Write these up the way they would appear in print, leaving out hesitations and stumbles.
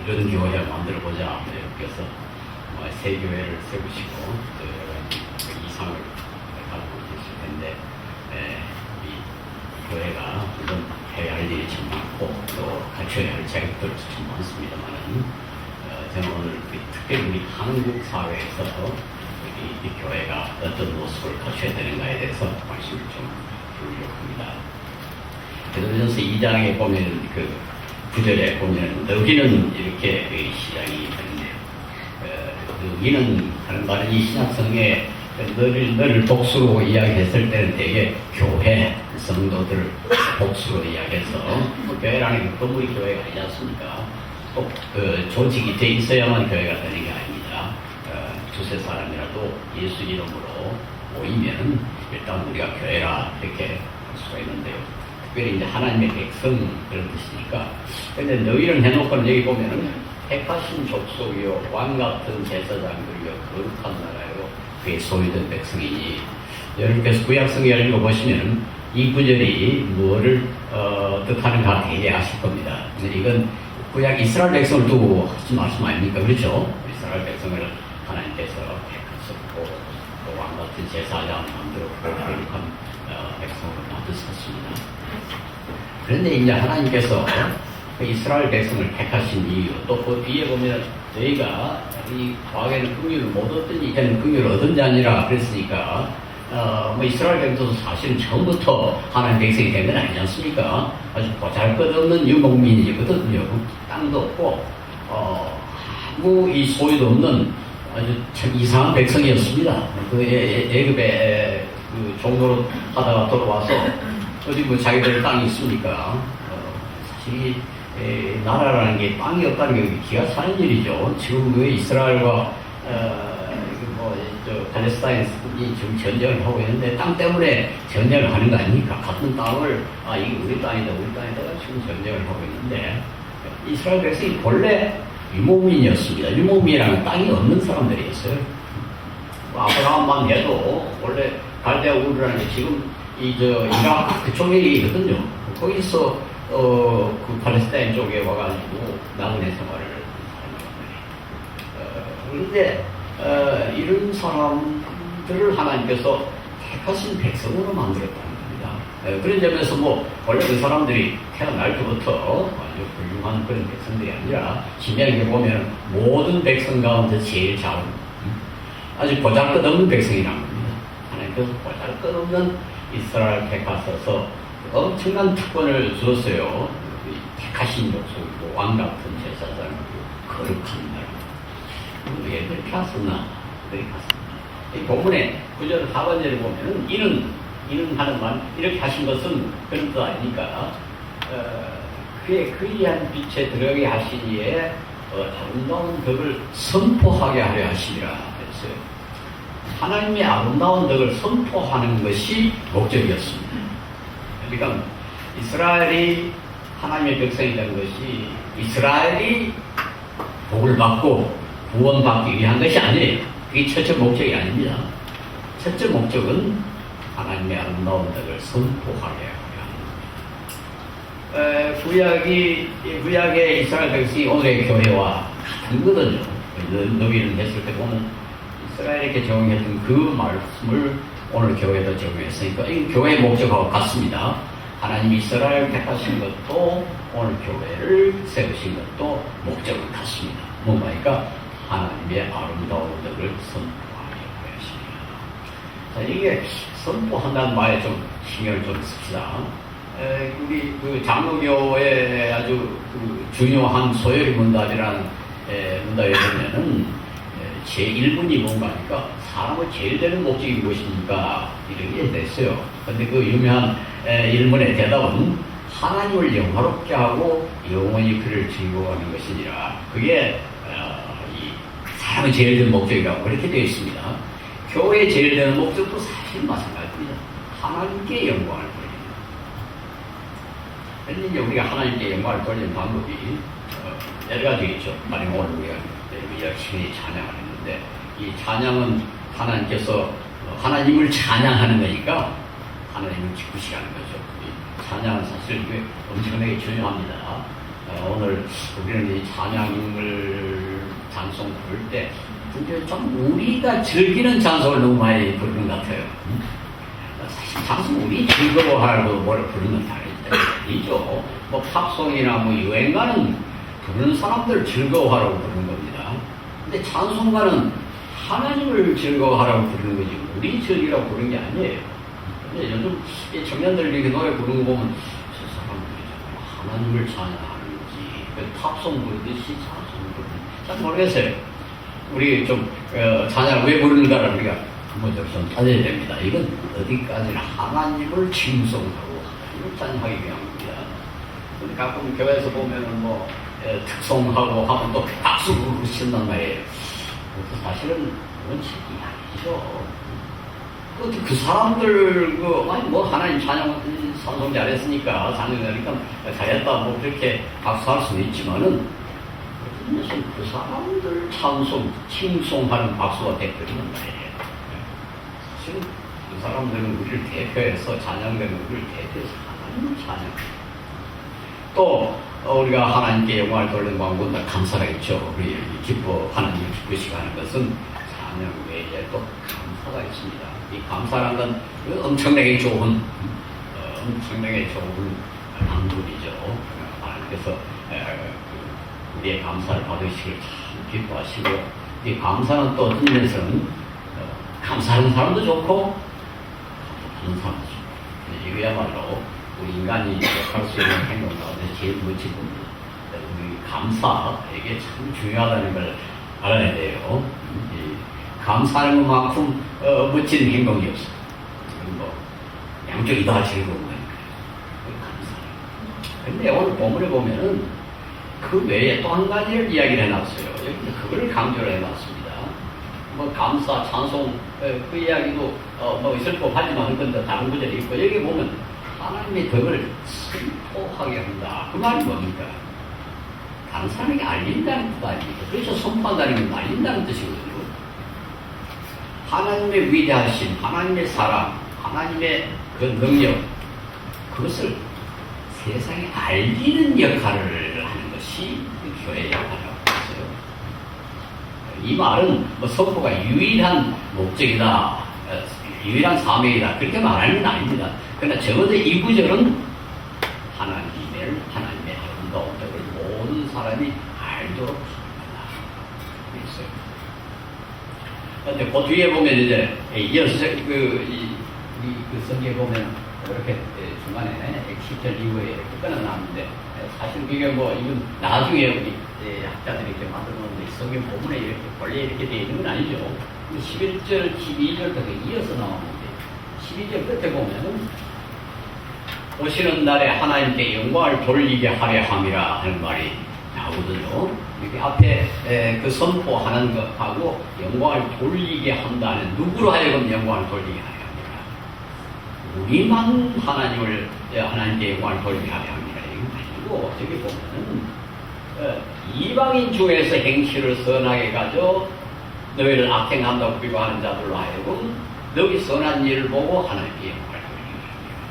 이런 교회 만들어보자. 그래서 새 교회를 세우시고 또 여러 가지 이상을 가지고 계실 텐데 이 교회가 물론 해야 할 일이 참 많고 또 갖춰야 할 자격들도 참 많습니다만은 저는 오늘 특별히 우리 한국 사회에서 이 교회가 어떤 모습을 갖춰야 되는가에 대해서 관심을 좀 두려고 합니다. 베드로전서 2장에 보면 그 9절에 보면 너희는 이렇게 시작이 되는데요. 너희는 하는 말은 이 신약성에 너를 복수로 이야기했을 때는 되게 교회 성도들 복수로 이야기해서 교회라는 게 건물이 교회가 아니지 않습니까? 꼭 조직이 돼 있어야만 교회가 되는 게 아닙니다. 두세 사람이라도 예수 이름으로 모이면 일단 우리가 교회라 이렇게 할 수가 있는데요. 특별히 이제 하나님의 백성 그런 뜻이니까. 근데 너희는 해놓고는 여기 보면은 택하신 족속이요 왕 같은 제사장들이요 거룩한 나라요 그의 소유된 백성이니. 여러분께서 구약성경을 읽어보시면 이 구절이 뭐를 뜻하는가 되게 아실 겁니다. 이건 구약 이스라엘 백성을 두고 하신 말씀 아닙니까? 그렇죠? 이스라엘 백성을 하나님께서 택하셨고 또 왕 같은 제사장 만들었고 거룩한 백성을 만드셨습니다. 그런데 이제 하나님께서 그 이스라엘 백성을 택하신 이유, 또 그 뒤에 보면 너희가 이 과거에는 긍휼을 못 얻더니 이제는 긍휼을 얻은 자니라 그랬으니까 이스라엘 백성도 사실은 처음부터 하나님 백성이 된 건 아니지 않습니까? 아주 보잘것없는 유목민이거든요. 땅도 없고 아무 이 소유도 없는 아주 참 이상한 백성이었습니다. 그 애굽에 그 종로로 하다가 돌아와서 어디 뭐 자기들 땅이 있습니까? 사실 나라라는 게 땅이 없다는 게 기가 차는 일이죠. 지금 그 이스라엘과 팔레스타인이 지금 전쟁을 하고 있는데 땅 때문에 전쟁을 하는 거 아닙니까? 같은 땅을 이게 우리 땅이다 우리 땅이다 지금 전쟁을 하고 있는데 이스라엘 백성이 본래 유목민이었습니다. 유목민이라는 땅이 없는 사람들이었어요. 아브라함만 해도 원래 갈대아 우르라는 게 지금 이라크 그쪽에 있거든요. 거기서 그 팔레스타인 쪽에 와가지고 나그네 생활을 하는 거예요. 그런데 이런 사람들을 하나님께서 택하신 백성으로 만들었다는 겁니다. 그런 점에서 원래 그 사람들이 태어날 때부터 아주 훌륭한 그런 백성들이 아니라 신약에 보면 모든 백성 가운데 제일 작은 아주 보잘것없는 백성이라는 겁니다. 하나님께서 보잘것없는 이스라엘 택하셔서 엄청난 특권을 주었어요. 택하신 족속이고 왕 같은 제사장이고 거룩한 나라. 왜 그렇게 하셨나? 그렇게 하셨나? 이 본문의 9절 하반절에 보면은 이는 하는 말 이렇게 하신 것은 그런 뜻 아니니까 그의 그리한 빛에 들어가게 하시니에 아름다운 덕을 선포하게 하려 하시니라 했어요. 하나님의 아름다운 덕을 선포하는 것이 목적이었습니다. 그러니까 이스라엘이 하나님의 백성이 된 것이 이스라엘이 복을 받고 구원받기 위한 것이 아니에요. 그게 첫째 목적이 아닙니다. 첫째 목적은 하나님의 아름다운 덕을 선포하게 하려 합니다. 구약의 이스라엘 백성이 오늘의 교회와 같은 거거든요. 너희는 했을 때 보면 이스라엘에게 적용했던 그 말씀을 오늘 교회에도 적용했으니까 이 교회의 목적하고 같습니다. 하나님 이스라엘 택하신 것도 오늘 교회를 세우신 것도 목적은 같습니다. 뭔가니까 하나님의 아름다운 덕을 선포하려고 하십니다. 자, 이게 선포한다는 말에 좀 신경을 좀 씁시다. 우리 그 장로교의 아주 그 중요한 소요리 문답이라는 문답에 보면은 제1분이 뭔가 하니까 사람을 제일 되는 목적이 무엇입니까? 이렇게 됐어요. 근데 그 유명한 1문의 대답은 하나님을 영화롭게 하고 영원히 그를 즐거워하는 것이니라. 그게 이 사람의 제일 되는 목적이라고 그렇게 되어 있습니다. 교회의 제일 되는 목적도 사실 마찬가지입니다. 하나님께 영광을 돌리는. 그런데 우리가 하나님께 영광을 돌리는 방법이 여러 가지 있죠. 만약 오늘 우리가 열심히 찬양을 했는데 이 찬양은 하나님께서 하나님을 찬양하는 거니까 하나님을 기쁘시게 하는 거죠. 이 찬양은 사실 이게 엄청나게 중요합니다. 오늘 우리는 이 찬양을 찬송 부를 때 근데 좀 우리가 즐기는 찬송을 너무 많이 부르는 것 같아요. 사실 찬송 우리 즐거워하고 뭐를 부르는 게 아니죠. 뭐 팝송이나 뭐 유행가는 부르는 사람들 즐거워하라고 부르는 겁니다. 근데 찬송가는 하나님을 즐거워하라고 부르는 거지 우리 즐기라고 부르는 게 아니에요. 근데 요즘 청년들 이렇게 노래 부르는 거 보면 저 사람들이 하나님을 찬양하는지 팝송 부르듯이 찬송 부르는지 잘 모르겠어요. 우리 좀 찬양 왜 부르는가를 우리가 한번 좀 따져야 됩니다. 이건 어디까지나 하나님을 칭송하고 하나님을 찬양하기 위한 겁니다. 근데 가끔 교회에서 보면은 뭐 특송하고 하면 또 박수 부르고 신난 말이에요. 사실은 원칙이 아니죠. 그 사람들 아니 뭐 하나님 찬양 찬송 잘했으니까 찬양하니까 잘했다 뭐 그렇게 박수할 수는 있지만은 그 사람들 찬송 칭송하는 박수가 되버리는 말이에요. 지금 그 사람들은 우리를 대표해서 찬양되는 우리를 대표해서 하나님을 찬양. 또 우리가 하나님께 영광을 돌리는 방법은 감사가 있죠. 우리 하나님을 기쁘시게 하는 것은 찬양 외에 또 감사가 있습니다. 이 감사라는 건 엄청나게 좋은 방법이죠. 하나님께서 우리의 감사를 받으시길 참 기뻐하시고 이 감사는 또 어떤 면에서는 감사하는 사람도 좋고 감사하는 사람도 좋고 이거야말로 우리 인간이 할 수 있는 행동 가운데 제일 멋진 겁니다. 우리 감사 이게 참 중요하다는 걸 알아야 돼요. 감사하는 것만큼 멋진 행동이 없어요. 뭐 양쪽이 다 즐거운 거니까요. 감사. 근데 오늘 본문에 보면은 그 외에 또 한 가지를 이야기를 해놨어요. 그거를 강조를 해놨습니다. 뭐 감사, 찬송 그 이야기도 뭐 있을 법하지만 그건 다른 구절이 있고 여기 보면 하나님의 덕을 선포하게 한다. 그 말이 뭡니까? 다른 사람에게 알린다는 뜻 아닙니까? 그래서 선포한다는 건 알린다는 뜻이거든요. 하나님의 위대하심, 하나님의 사랑, 하나님의 그 능력 그것을 세상에 알리는 역할을 하는 것이 교회의 역할이라고 했어요. 이 말은 뭐 선포가 유일한 목적이다, 유일한 사명이다 그렇게 말하는 건 아닙니다. 그러나 적어도 이 구절은 하나님의 아름다운 덕을 모든 사람이 알도록 합니다. 그랬어요. 근데 그 뒤에 보면 이제 이어서 그 성경에 보면 이렇게 중간에 10절 이후에 이렇게 끊어놨는데 사실 그게 뭐 이건 나중에 우리 학자들이 이렇게 만들어 놓는데 성경 본문에 이렇게 원래 이렇게 되어 있는 건 아니죠. 11절, 12절부터 이어서 나오는데 12절 끝에 보면은 오시는 날에 하나님께 영광을 돌리게 하려 함이라 하는 말이 나오거든요. 이렇게 앞에 그 선포하는 것하고 영광을 돌리게 한다는 누구로 하여금 영광을 돌리게 하려 합니다. 우리만 하나님께 영광을 돌리게 하려 합니다. 이거 아니고 저기 보면은 이방인 중에서 행실을 선하게 가져 너희를 악행한다고 비교하는 자들로 하여금 너희 선한 일을 보고 하나님께 영광을 돌리게 합니다.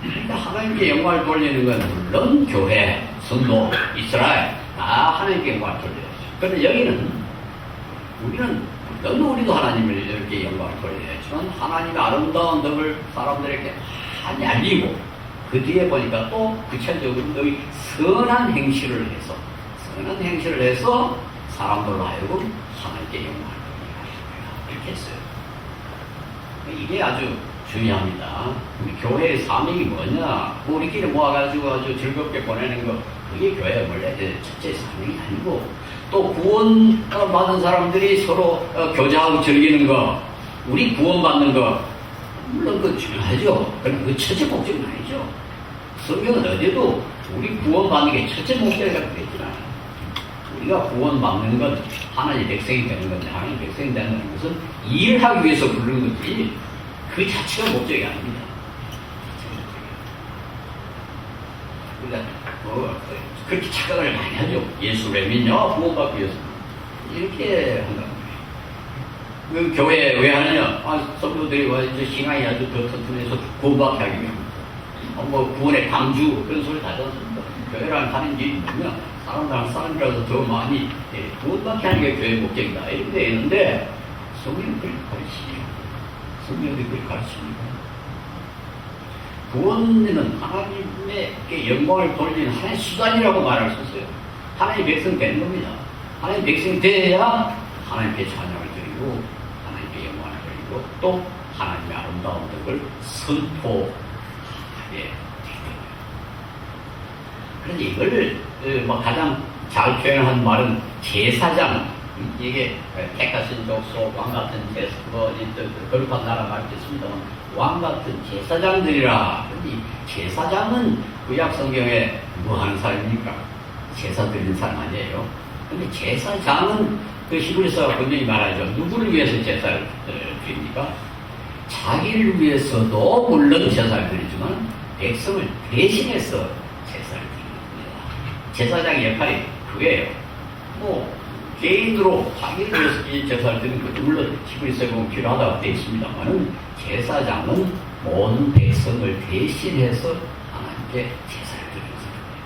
그러니까 하나님께 영광을 돌리는 건 물론 교회, 성도, 이스라엘 다 하나님께 영광을 돌려야죠. 그런데 여기는 우리는 물론 우리도 하나님을 이렇게 영광을 돌려야지만 하나님의 아름다운 덕을 사람들에게 많이 알리고 그 뒤에 보니까 또 구체적으로 너희 선한 행실을 해서 사람들로 하여금 하나님께 영광을 돌리게 하십니다. 이렇게 했어요. 이게 아주 중요합니다. 우리 교회의 사명이 뭐냐? 우리끼리 모아가지고 아주 즐겁게 보내는 거, 그게 교회의 원래 첫째 사명이 아니고, 또 구원 받은 사람들이 서로 교제하고 즐기는 거, 우리 구원 받는 거, 물론 그 중요하죠. 그러나 그 첫째 목적은 아니죠. 성경은 어디도 우리 구원 받는 게 첫째 목적이라고 되어 있지 않아요. 우리가 구원 받는 건 하나님 백성이 되는 건데, 하나님 백성이 되는 것은 일을 하기 위해서 부르는 거지, 그 자체가 목적이 아닙니다. 그러니까 그렇게 착각을 많이 하죠. 예수를 믿냐? 구원받기 위해서. 이렇게 한단 말이에요. 그 교회 왜 하느냐? 성도들이 이제 신앙이 아주 더 튼튼해서 구원받게 하기 위함입니다. 뭐 구원의 방주 그런 소리 다 듣습니다. 교회랑 하는 게 뭐냐? 사람들랑 사람이라도 더 많이 구원받게 하는 게 교회 목적이다. 이렇게 있는데 성경은 그렇게 가르치죠. 성경이 그렇게 가르칩니다. 구원은 하나님께 영광을 돌리는 하나의 수단이라고 말할 수 있어요. 하나님의 백성 되는 겁니다. 하나님의 백성이 돼야 하나님께 찬양을 드리고 하나님께 영광을 드리고 또 하나님의 아름다운 덕을 선포하게 되거든요. 그런데 이걸 가장 잘 표현한 말은 제사장, 이게 택하신족 왕 같은 거룩한 나라 말겠습니다만 왕 같은 제사장들이라. 이 제사장은 구약 성경에 뭐 하는 사람입니까? 제사 드리는 사람 아니에요. 근데 제사장은 그 히브리서가 분명히 말하죠. 누구를 위해서 제사를 드립니까? 자기를 위해서도 물론 제사를 드리지만 백성을 대신해서 제사를 드리는 겁니다. 제사장의 역할이 그거예요. 뭐 개인으로 자기를 위해서 이 제사를 드리는 것도 물론 히브리서에 보면 필요하다고 되어 있습니다만은 제사장은 모든 백성을 대신해서 하나님께 제사를 드리는 사람이에요.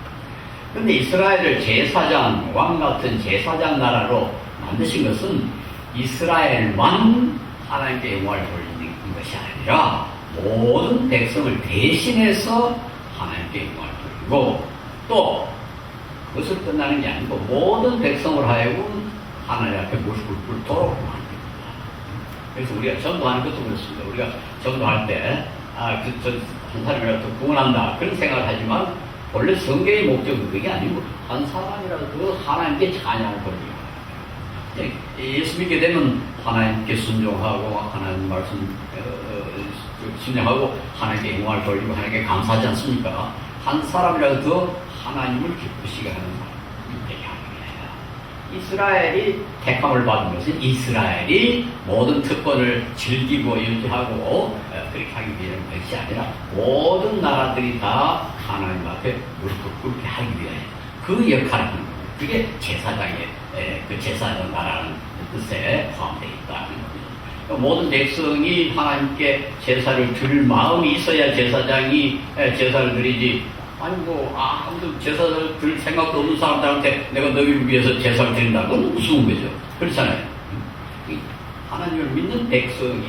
그런데 이스라엘을 제사장, 왕 같은 제사장 나라로 만드신 것은 이스라엘만 하나님께 영광을 돌리는 것이 아니라 모든 백성을 대신해서 하나님께 영광을 돌리고 또 그것을 끝나는 게 아니고 모든 백성을 하여금 하나님 앞에 무릎을 꿇도록 만듭니다. 그래서 우리가 전도하는 것도 그렇습니다. 우리가 전도할 때 한 사람이라도 구원한다 그런 생각을 하지만 원래 성경의 목적은 그게 아니고 한 사람이라도 하나님께 찬양을 돌리고 예수 믿게 되면 하나님께 순종하고 하나님 말씀 순종하고 하나님께 영광을 돌리고 하나님께 감사하지 않습니까? 한 사람이라도 더 하나님을 기쁘시게 하는 사람이 되게 하기 위하여 이스라엘이 택함을 받은 것은 이스라엘이 모든 특권을 즐기고 유지하고 그렇게 하기 위한 것이 아니라 모든 나라들이 다 하나님 앞에 무릎을 꿇게 하기 위하여 그 역할을 하는 겁니다. 그게 제사장의 그 제사장 나라는 뜻에 포함되어 있다는 겁니다. 모든 백성이 하나님께 제사를 드릴 마음이 있어야 제사장이 제사를 드리지. 아니 아무도 제사를 드릴 생각도 없는 사람들한테 내가 너희를 위해서 제사를 드린다. 그건 무서운 거죠. 그렇잖아요. 하나님을 믿는 백성을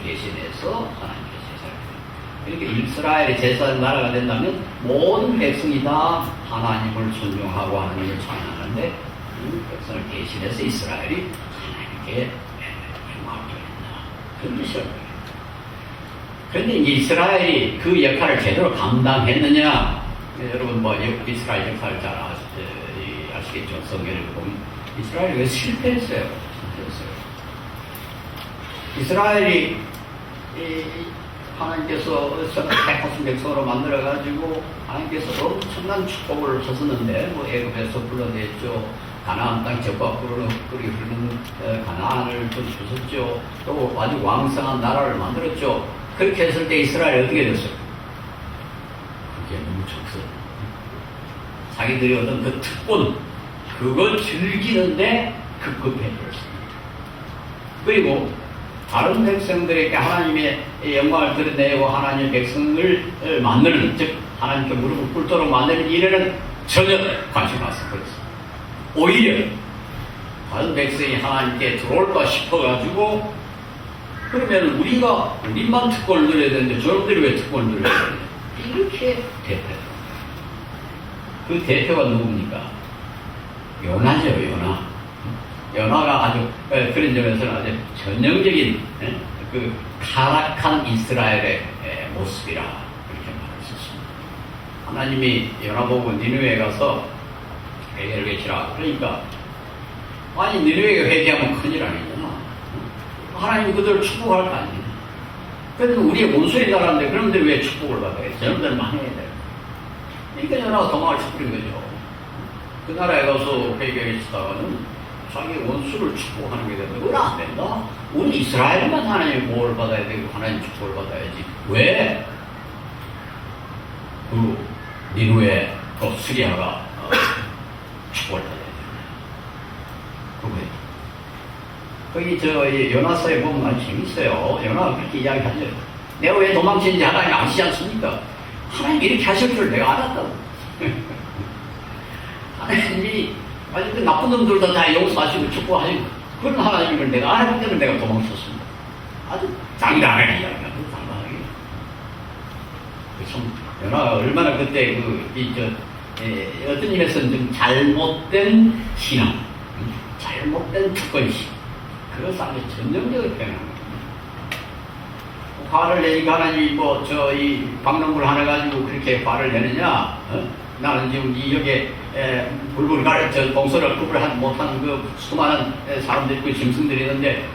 대신해서 하나님께 제사를 드립니다. 그러니까 이스라엘의 제사장 나라가 된다면 모든 백성이 다 하나님을 존중하고 하나님을 찬양하는데 이 백성을 대신해서 이스라엘이 하나님께 영광을 돌린다. 그런 뜻이라고 해요. 그런데 이스라엘이 그 역할을 제대로 감당했느냐? 여러분 이스라엘 역사를 잘 아시겠죠. 성경을 보면 이스라엘이 왜 실패했어요? 이스라엘이 하나님께서 택하신 백성으로 만들어가지고 하나님께서 엄청난 축복을 하셨는데 애굽에서 불러냈죠. 가나안 땅 적과 꿀이 흐르는 가나안을 좀 주셨죠. 또 아주 왕성한 나라를 만들었죠. 그렇게 했을 때 이스라엘이 어떻게 됐어요? 그게 너무 적서. 자기들이 얻은 그 특권, 그걸 즐기는데 급급해졌습니다. 그리고 다른 백성들에게 하나님의 영광을 드러내고 하나님의 백성을 만드는, 즉 하나님께 무릎을 꿇도록 만드는 일에는 전혀 관심이 없었습니다. 오히려 다른 백성이 하나님께 들어올까 싶어가지고 그러면 우리만 특권을 누려야 되는데 저놈들이 왜 특권을 누려야 되냐? 이렇게 대표해요. 그 대표가 누굽니까? 요나죠, 요나. 요나가 아주 그런 점에서는 아주 전형적인 그 타락한 이스라엘의 모습이라 그렇게 말할 수 있습니다. 하나님이 요나 보고 니느웨에 가서 회개를 외치라. 그러니까 아니 니느웨가 회개하면 큰일 아니잖아. 하나님이 그들을 축복할 거 아니냐. 그런데 우리의 원수의 나라인데 그런데 왜 축복을 받아야 돼? 저놈들만 해야 돼. 그러니까 요나가 도망을 쳐버린 거죠. 그 나라에 가서 회개했다가는 자기 원수를 축복하는 게 되는데 그건 안 된다. 우리 이스라엘만 하나님의 보호를 받아야 되고 하나님 축복을 받아야지. 왜? 그 니누의 그 스리아가 축복을 받아야 되냐. 그거예요. 거기 요나서에 보면 아주 재밌어요. 요나가 그렇게 이야기하죠. 내가 왜 도망치는지 하나님 아시지 않습니까? 하나님 이렇게 하실 줄 내가 알았다고. 하나님이 아주 그 나쁜 놈들도 다 용서하시고 축복하시고 그런 하나님을 내가 알기 때문에 내가 도망쳤습니다. 아주 당당하게 이야기하고 당당하게. 참 연하 얼마나 그때 어떤 일에서는 좀 잘못된 신앙, 잘못된 특권심 그런 사람이 전형적으로 표현합니다. 화를 내니까 하나님이 이 박농구를 하나 가지고 그렇게 화를 내느냐? 나는 지금 여기에 불불 가르쳐 동서를 구분을 못하는 그 수많은 사람들이 있고 짐승들이 있는데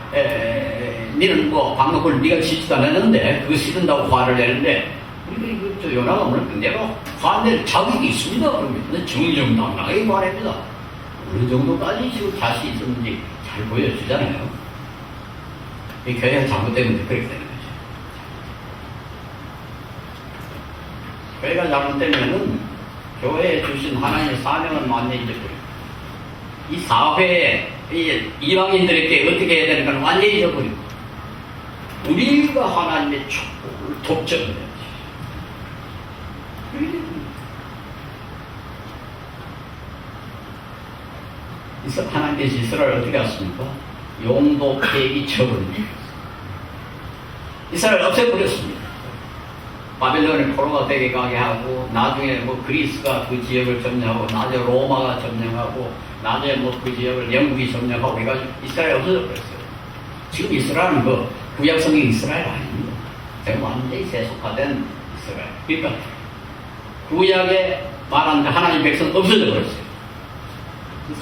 니는 박농구를 네가 지지도 안 했는데 그거 싫은다고 화를 내는데 우리가 저 요나가 오늘 내가 화낼 자격이 있습니다. 그러면 정정당당하게 화냅니다. 어느 정도까지 지금 자신이 있었는지 잘 보여주잖아요. 이 교회가 잘못되면 그렇게 되는 거죠. 교회가 잘못되면은 교회에 주신 하나님의 사명은 완전히 잊어버려요. 이 사회에 이방인들에게 어떻게 해야 되는가는 완전히 잊어버리고 우리가 하나님의 축복을 독점해요. 하나님께서 이스라엘을 어떻게 했습니까? 용도 폐기 처분입니다. 이스라엘을 없애버렸습니다. 바벨론의 포로가 되게 가게 하고 나중에 그리스가 그 지역을 점령하고 나중에 로마가 점령하고 나중에 그 지역을 영국이 점령하고 해가지고 이스라엘이 없어져 버렸어요. 지금 이스라엘은 구약 성경 이스라엘 아닙니다. 제가 완전히 세속화된 이스라엘. 그러니까 구약에 말한 하나님 백성 없어져 버렸어요.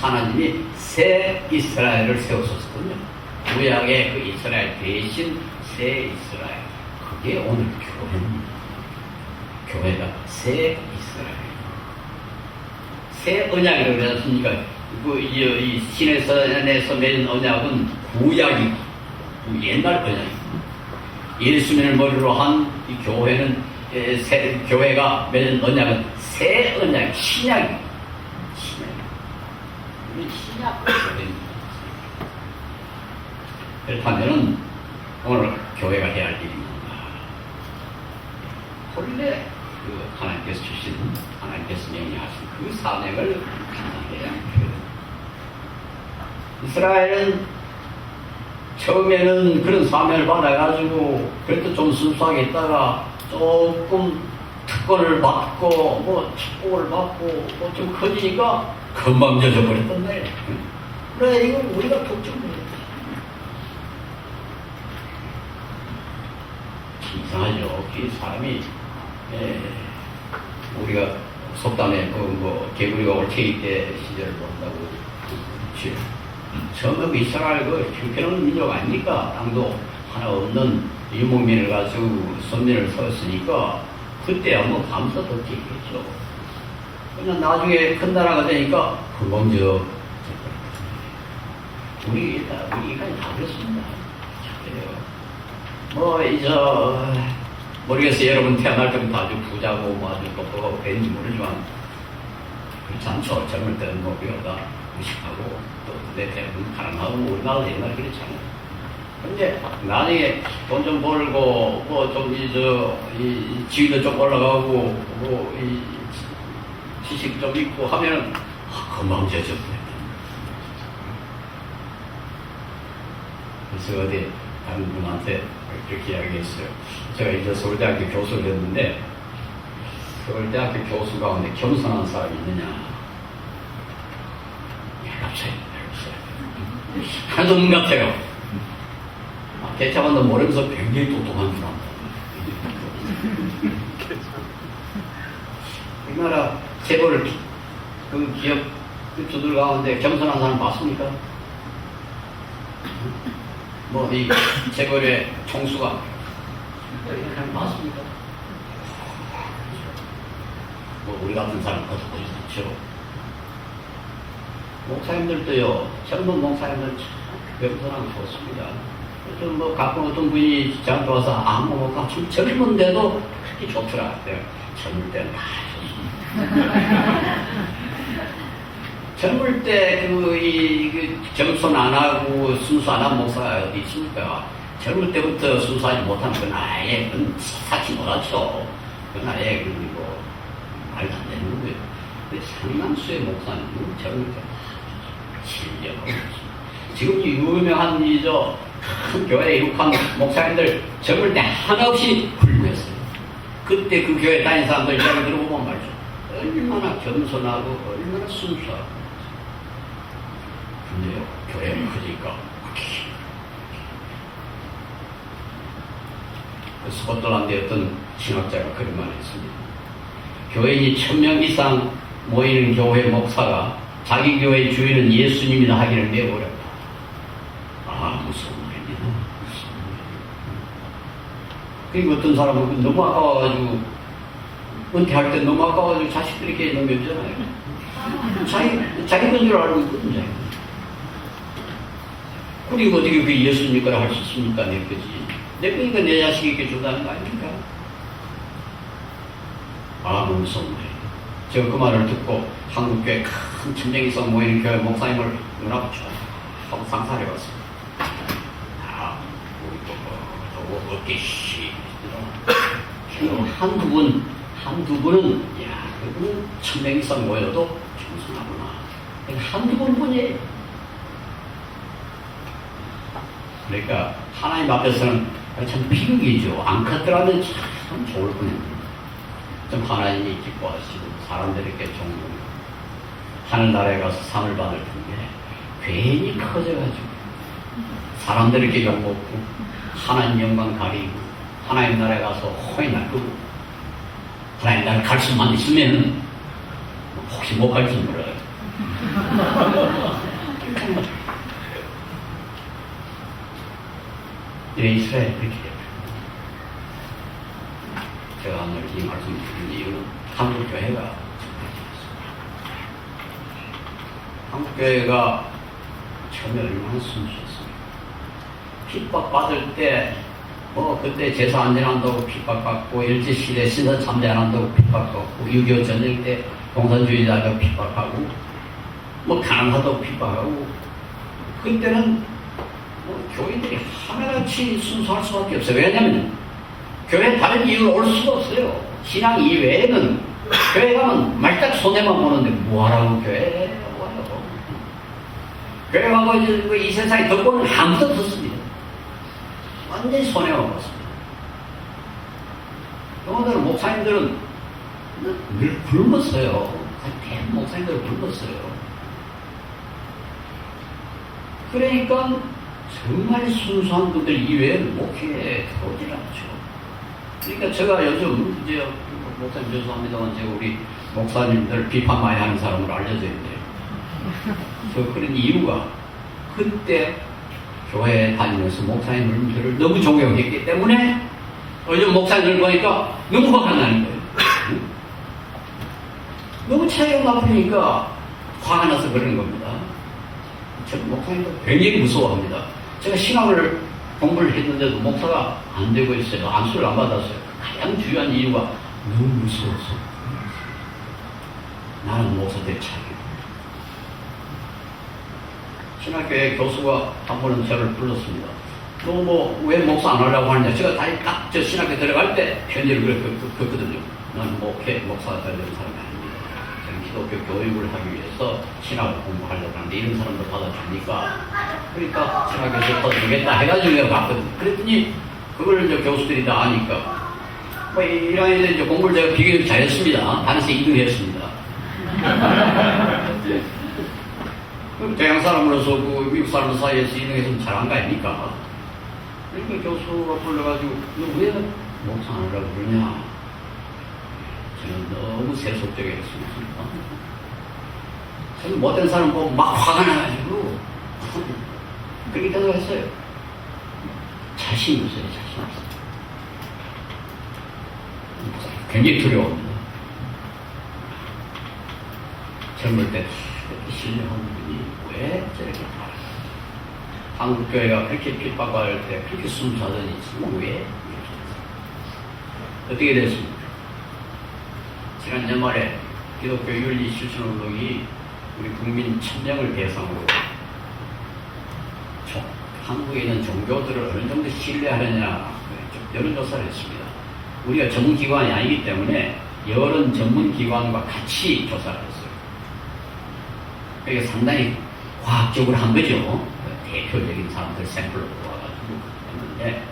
하나님이 새 이스라엘을 세우셨거든요. 구약의 그 이스라엘 대신 새 이스라엘. 그게 오늘 교회입니다. 교회가 새 이스라엘이에요. 새 언약이라고 그러지 않습니까? 이 신에서 맺은 언약은 구약이고 옛날 언약이고 예수님을 머리로 한 이 교회는 교회가 맺은 언약은 새 언약, 신약이고 신약 그렇다면은 오늘 교회가 해야 할 일이 뭔가? 본래 하나님께서 주신 하나님께서 명령하신 그 사명을 감당해야 합니다. 이스라엘은 처음에는 그런 사명을 받아가지고 그래도 좀 순수하게 있다가 조금 특권을 받고 축복을 받고 좀 커지니까 금방 젖어버렸던데. 그래 이걸 우리가 독점해야 이상하죠. 이 사람이 우리가 속담에 개구리가 올챙이 때 시절을 본다고 그렇죠. 처음에 이스라엘 형편없는 민족 아닙니까? 땅도 하나 없는 유목민을 가지고 선민을 서었으니까 그때 감사 덕지겠죠. 그냥 나중에 큰 나라가 되니까 금방져 우리가 다 그렇습니다. 모르겠어요. 여러분 태어날 때부터 아주 부자고 아주 똑똑하고 그랬는지 모르지만 그렇지 않죠. 젊을 때는 우리가 무식하고 또 내 때는 가난하고 우리나라도 옛날에 그렇잖아요. 근데 나중에 돈 좀 벌고 이 지위도 좀 올라가고 이 지식 좀 있고 하면은 금방 젖어버려요. 그래서 어디 다른 분한테 그렇게 이야기했어요. 제가 이제 서울대학교 교수를 했는데 서울대학교 교수 가운데 겸손한 사람이 있느냐? 없어요. 하나도 없는 것 같아요. 개차반도 모르면서 굉장히 똑똑한 사람. 우리나라 재벌 그 기업 주들 가운데 겸손한 사람 봤습니까? 이 재벌의 총수가 맞습니까? 우리 같은 사람 어떻게 보지 않죠? 목사님들도요, 젊은 목사님들 참 겸손하고 좋습니다. 좀 가끔 어떤 분이 저한테 와서 목사 좀 젊은데도 그렇게 좋더라. 젊을 때는 다 좋습니다. 젊을 때 겸손 안 하고 순수 안 한 목사가 어디 있습니까? 젊을 때부터 순수하지 못하는 건 아예 사치 못하죠. 그건 아예 말도 안 되는 거고요. 상당수의 목사님은 저를 실력하고 있습니다. 지금도 유명한 큰 교회에 이룩한 목사님들 적을 때 하나 없이 훌륭했어요. 그때 그 교회 다닌 사람들 이야기 들어보면 말이죠. 얼마나 겸손하고 얼마나 순수하고. 근데요, 교회가 크니까 그 스코틀랜드의 어떤 신학자가 그런 말을 했습니다. 교인이 1000명 이상 모이는 교회 목사가 자기 교회 주인은 예수님이다 하기를 매우 어렵다. 아, 무서운 말입니다. 무서운 말입니다. 그리고 어떤 사람은 너무 아까워가지고 은퇴할 때 너무 아까워가지고 자식들에게 넘겨주잖아요. 자기 건 줄 알고 있거든요. 그리고 어떻게 그 예수님 거라 할 수 있습니까? 내 거지. 내 거니까 내 자식에게 준다는 거 아닙니까? 아, 너무 무서운 말이에요. 제가 그 말을 듣고 한국교회 큰 천정이성 모이는 교회 목사님을 눈 앞에 쫙 하고 상상해 봤습니다. 아, 우리 또 어깨씩 한두 분은, 야, 그분은 천명 이상 모여도 겸손하구나. 한두 분뿐이에요. 그러니까 하나님 앞에서는 참 비극이죠. 안 컸더라면 참 좋을 뻔했는데 좀 하나님이 기뻐하시고 사람들에게 존경, 하늘나라에 가서 상을 받을 텐데 괜히 커져가지고 사람들에게 욕먹고 하나님 영광 가리고 하나님 나라에 가서 호의 날끄고 하나님 나라에 갈 수만 있으면 혹시 못 갈지 몰라요. 이스라엘 그렇게 됐다. 제가 오늘 이 말씀을 드린 이유는 한국교회가 한국교회가 처음에 얼마나 순수했습니까? 핍박받을 때 그때 제사 안전한다고 핍박받고 일제시대 신선 참배 안 한다고 핍박받고 6.25 전쟁 때 공산주의자가 핍박하고 가난하다고 핍박하고 그때는 교인들이 하나같이 순수할 수밖에 없어요. 왜냐하면 교회 다른 이유로 올 수가 없어요. 신앙 이외에는 교회 가면 말딱 손해만 보는데 뭐하라고 교회에 와요. 교회 가고 이 세상에 덕분은 아무도 없었습니다. 완전히 손해만 봤습니다. 영어들은 목사님들은 늘 굶었어요. 대부분 목사님들은 굶었어요. 그러니까 정말 순수한 분들 이외에는 목회에 들어오질 않죠. 그러니까 제가 요즘 이제 목사님 죄송합니다만 제가 우리 목사님들 비판 많이 하는 사람으로 알려져 있는데요. 그런 이유가 그때 교회에 다니면서 목사님들을 너무 존경했기 때문에 요즘 목사님들 보니까 너무 화가 나는 거예요. 너무 차이가 나쁘니까 화가 나서 그러는 겁니다. 저는 목사님들 굉장히 무서워합니다. 제가 신학을 공부를 했는데도 목사가 안 되고 있어요. 안수를 안 받았어요. 가장 중요한 이유가 너무 무서워서. 나는 목사 될 차이가. 신학교의 교수가 한 번은 저를 불렀습니다. 너 왜 목사 안 하려고 하느냐. 제가 딱 저 신학교 들어갈 때 편지를 그랬거든요. 나는 목사가 되는 사람이 아닙니다. 저는 기독교 교육을 하기 위해서 신학을 공부하려고 하는데 이런 사람도 받아주니까 그러니까 신학교에서 받아주겠다 해가지고 내가 갔거든요. 그랬더니 그걸 이제 교수들이 다 아니까 1학년에 이제 공부를 제가 비교적 잘했습니다. 반에서 2등 했습니다. 대양 사람으로서 그 미국 사람 사이에서 2등 했으면 잘한 거 아닙니까? 그러니까 교수가 불러가지고 너 왜 목사 안 하려고 그러냐? 저는 너무 세속적이었습니다. 저는 못된 사람 보고 막 화가 나가지고 그렇게 대답했어요. 자신 없어요. 자신 없어요. 굉장히 두려워합니다. 젊을 때 그렇게 신뢰하는 분이 왜 저렇게 한국교회가 그렇게 핍박할 때 그렇게 순수하더니 지금 왜 이렇게 어떻게 됐습니까? 지난 연말에 기독교 윤리 실천운동이 우리 국민 1000명을 대상으로 한국에 있는 종교들을 어느 정도 신뢰하느냐 여론조사를 했습니다. 우리가 전문기관이 아니기 때문에 여론 전문기관과 같이 조사를 했어요. 그러니까 상당히 과학적으로 한 거죠. 대표적인 사람들 샘플로 와가지고 했는데,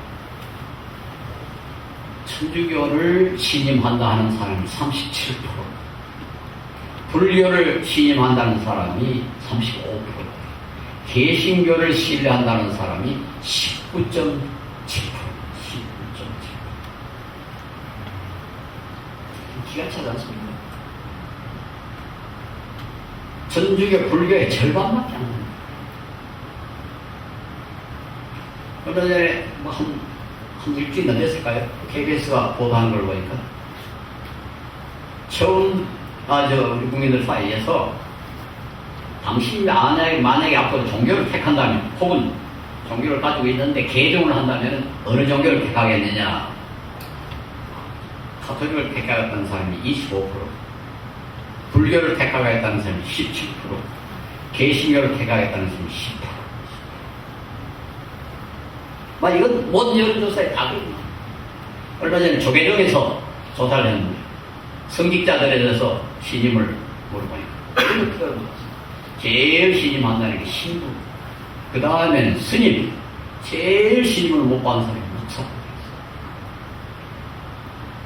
천주교를 신임한다 하는 사람이 37%, 불교를 신임한다는 사람이 35%, 개신교를 신뢰한다는 사람이 19.7%. 기가 차지 않습니까? 천주교, 불교의 절반밖에 안 됩니다. 얼마 전에 한 일주일 넘었을까요? KBS가 보도한 걸 보니까 처음 우리 국민들 사이에서 당신이 만약에 앞으로 종교를 택한다면, 혹은 종교를 가지고 있는데 개종을 한다면 어느 종교를 택하겠느냐? 가톨릭을 택하겠다는 사람이 25%, 불교를 택하겠다는 사람이 17%, 개신교를 택하겠다는 사람이 10%. 이건 모든 여론조사에 다 그렇습니다. 얼마 전에 조계종에서 조사를 했는데, 성직자들에 대해서 신임을 물어보니까 제일 신임한다는 게 신부, 그 다음에는 스님, 제일 신임을 못 받는 사람이 목사.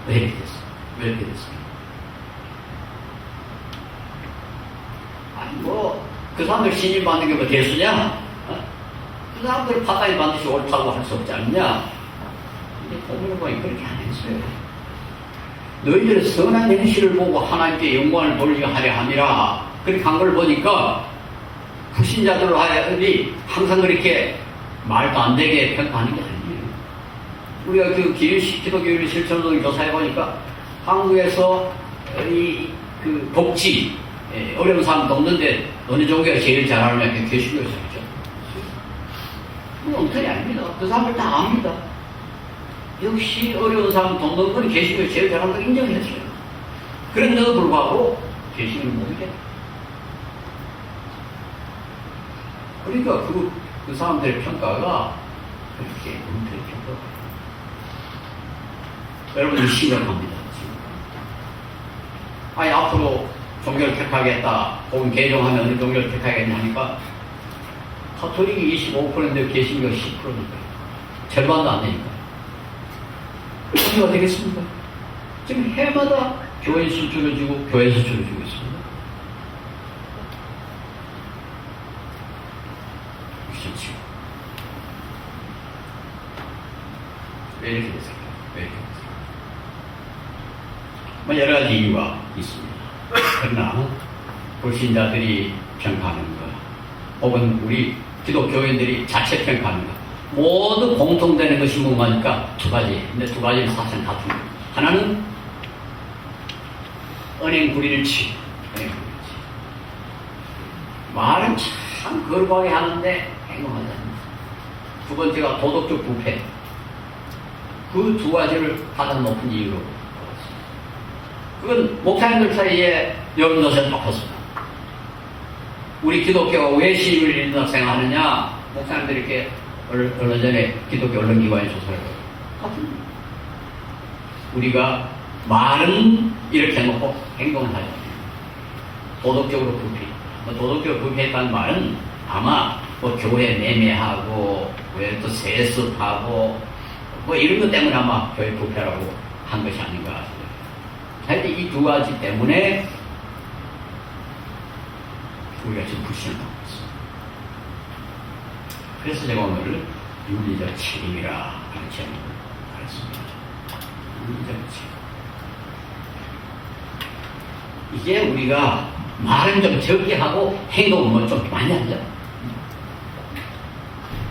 왜 이렇게 됐어요? 왜 이렇게 됐습니까? 그 사람들 신임 받는 게 뭐 대수냐? 그 사람들 파단이 반드시 옳다고 할 수 없지 않냐? 근데 보면 보니 그렇게 안 했어요. 너희들의 선한 행실을 보고 하나님께 영광을 돌리게 하려 함이라. 그렇게 한 걸 보니까 불신자들이 항상 그렇게 말도 안 되게 평가하는 게 아니에요. 우리가 그 기독교인의 실천운동 조사해 보니까 한국에서 그 복지, 어려운 사람 돕는데 어느 종교가 제일 잘하느냐? 개신교에서 그죠. 그건 엉터리 아닙니다. 그 사람들 다 압니다. 역시 어려운 사람 돕는 건 개신교가 제일 잘한다고 인정했어요. 그런데도 불구하고 개신교는 모르겠다. 그러니까 그 사람들의 평가가 그렇게 엉터리 평가가. 여러분들 심각합니다. 앞으로 종교를 택하겠다, 혹은 개종하면 어느 종교를 택하겠냐 하니까 가톨릭이 25%인데 개신교가 10%니까 절반도 안 되니까 어떻게 되겠습니까? 지금 해마다 교회 수출을 주고 교회 수출을 주고 있습니다. 그렇죠. 왜 이렇게 됐을까? 왜 이렇게 됐을까? 여러 가지 이유가 있습니다. 그러나 불신자들이 평가하는 것, 혹은 우리 기독교인들이 자체 평가하는 것, 모두 공통되는 것이 뭐니까 두 가지. 근데 두 가지는 사실 같은 거예요. 하나는 은행구리를 말은 참 거룩하게 하는데 행동하지 않는다. 두 번째가 도덕적 부패. 그 두 가지를 가장 높은 이유로 그건 목사님들 사이에 여론조사는 똑같습니다. 우리 기독교가 왜 시위를 일어나 생각하느냐? 목사님들이 이렇게 얼마 전에 기독교 언론기관에 조사를 해요. 같은 우리가 말은 이렇게 해놓고 행동을 하죠. 도덕적으로 부패. 도덕적으로 부패했다는 말은 아마 교회 매매하고, 왜 또 세습하고, 이런 것 때문에 아마 교회 부패라고 한 것이 아닌가. 하여튼 이 두 가지 때문에 우리가 지금 불신을 하고 있습니다. 그래서 제가 오늘 윤리적 책임이라 하는 제목을 말했습니다. 윤리적 책임. 이제 우리가 말은 좀 적게 하고 행동은 좀 많이 하죠.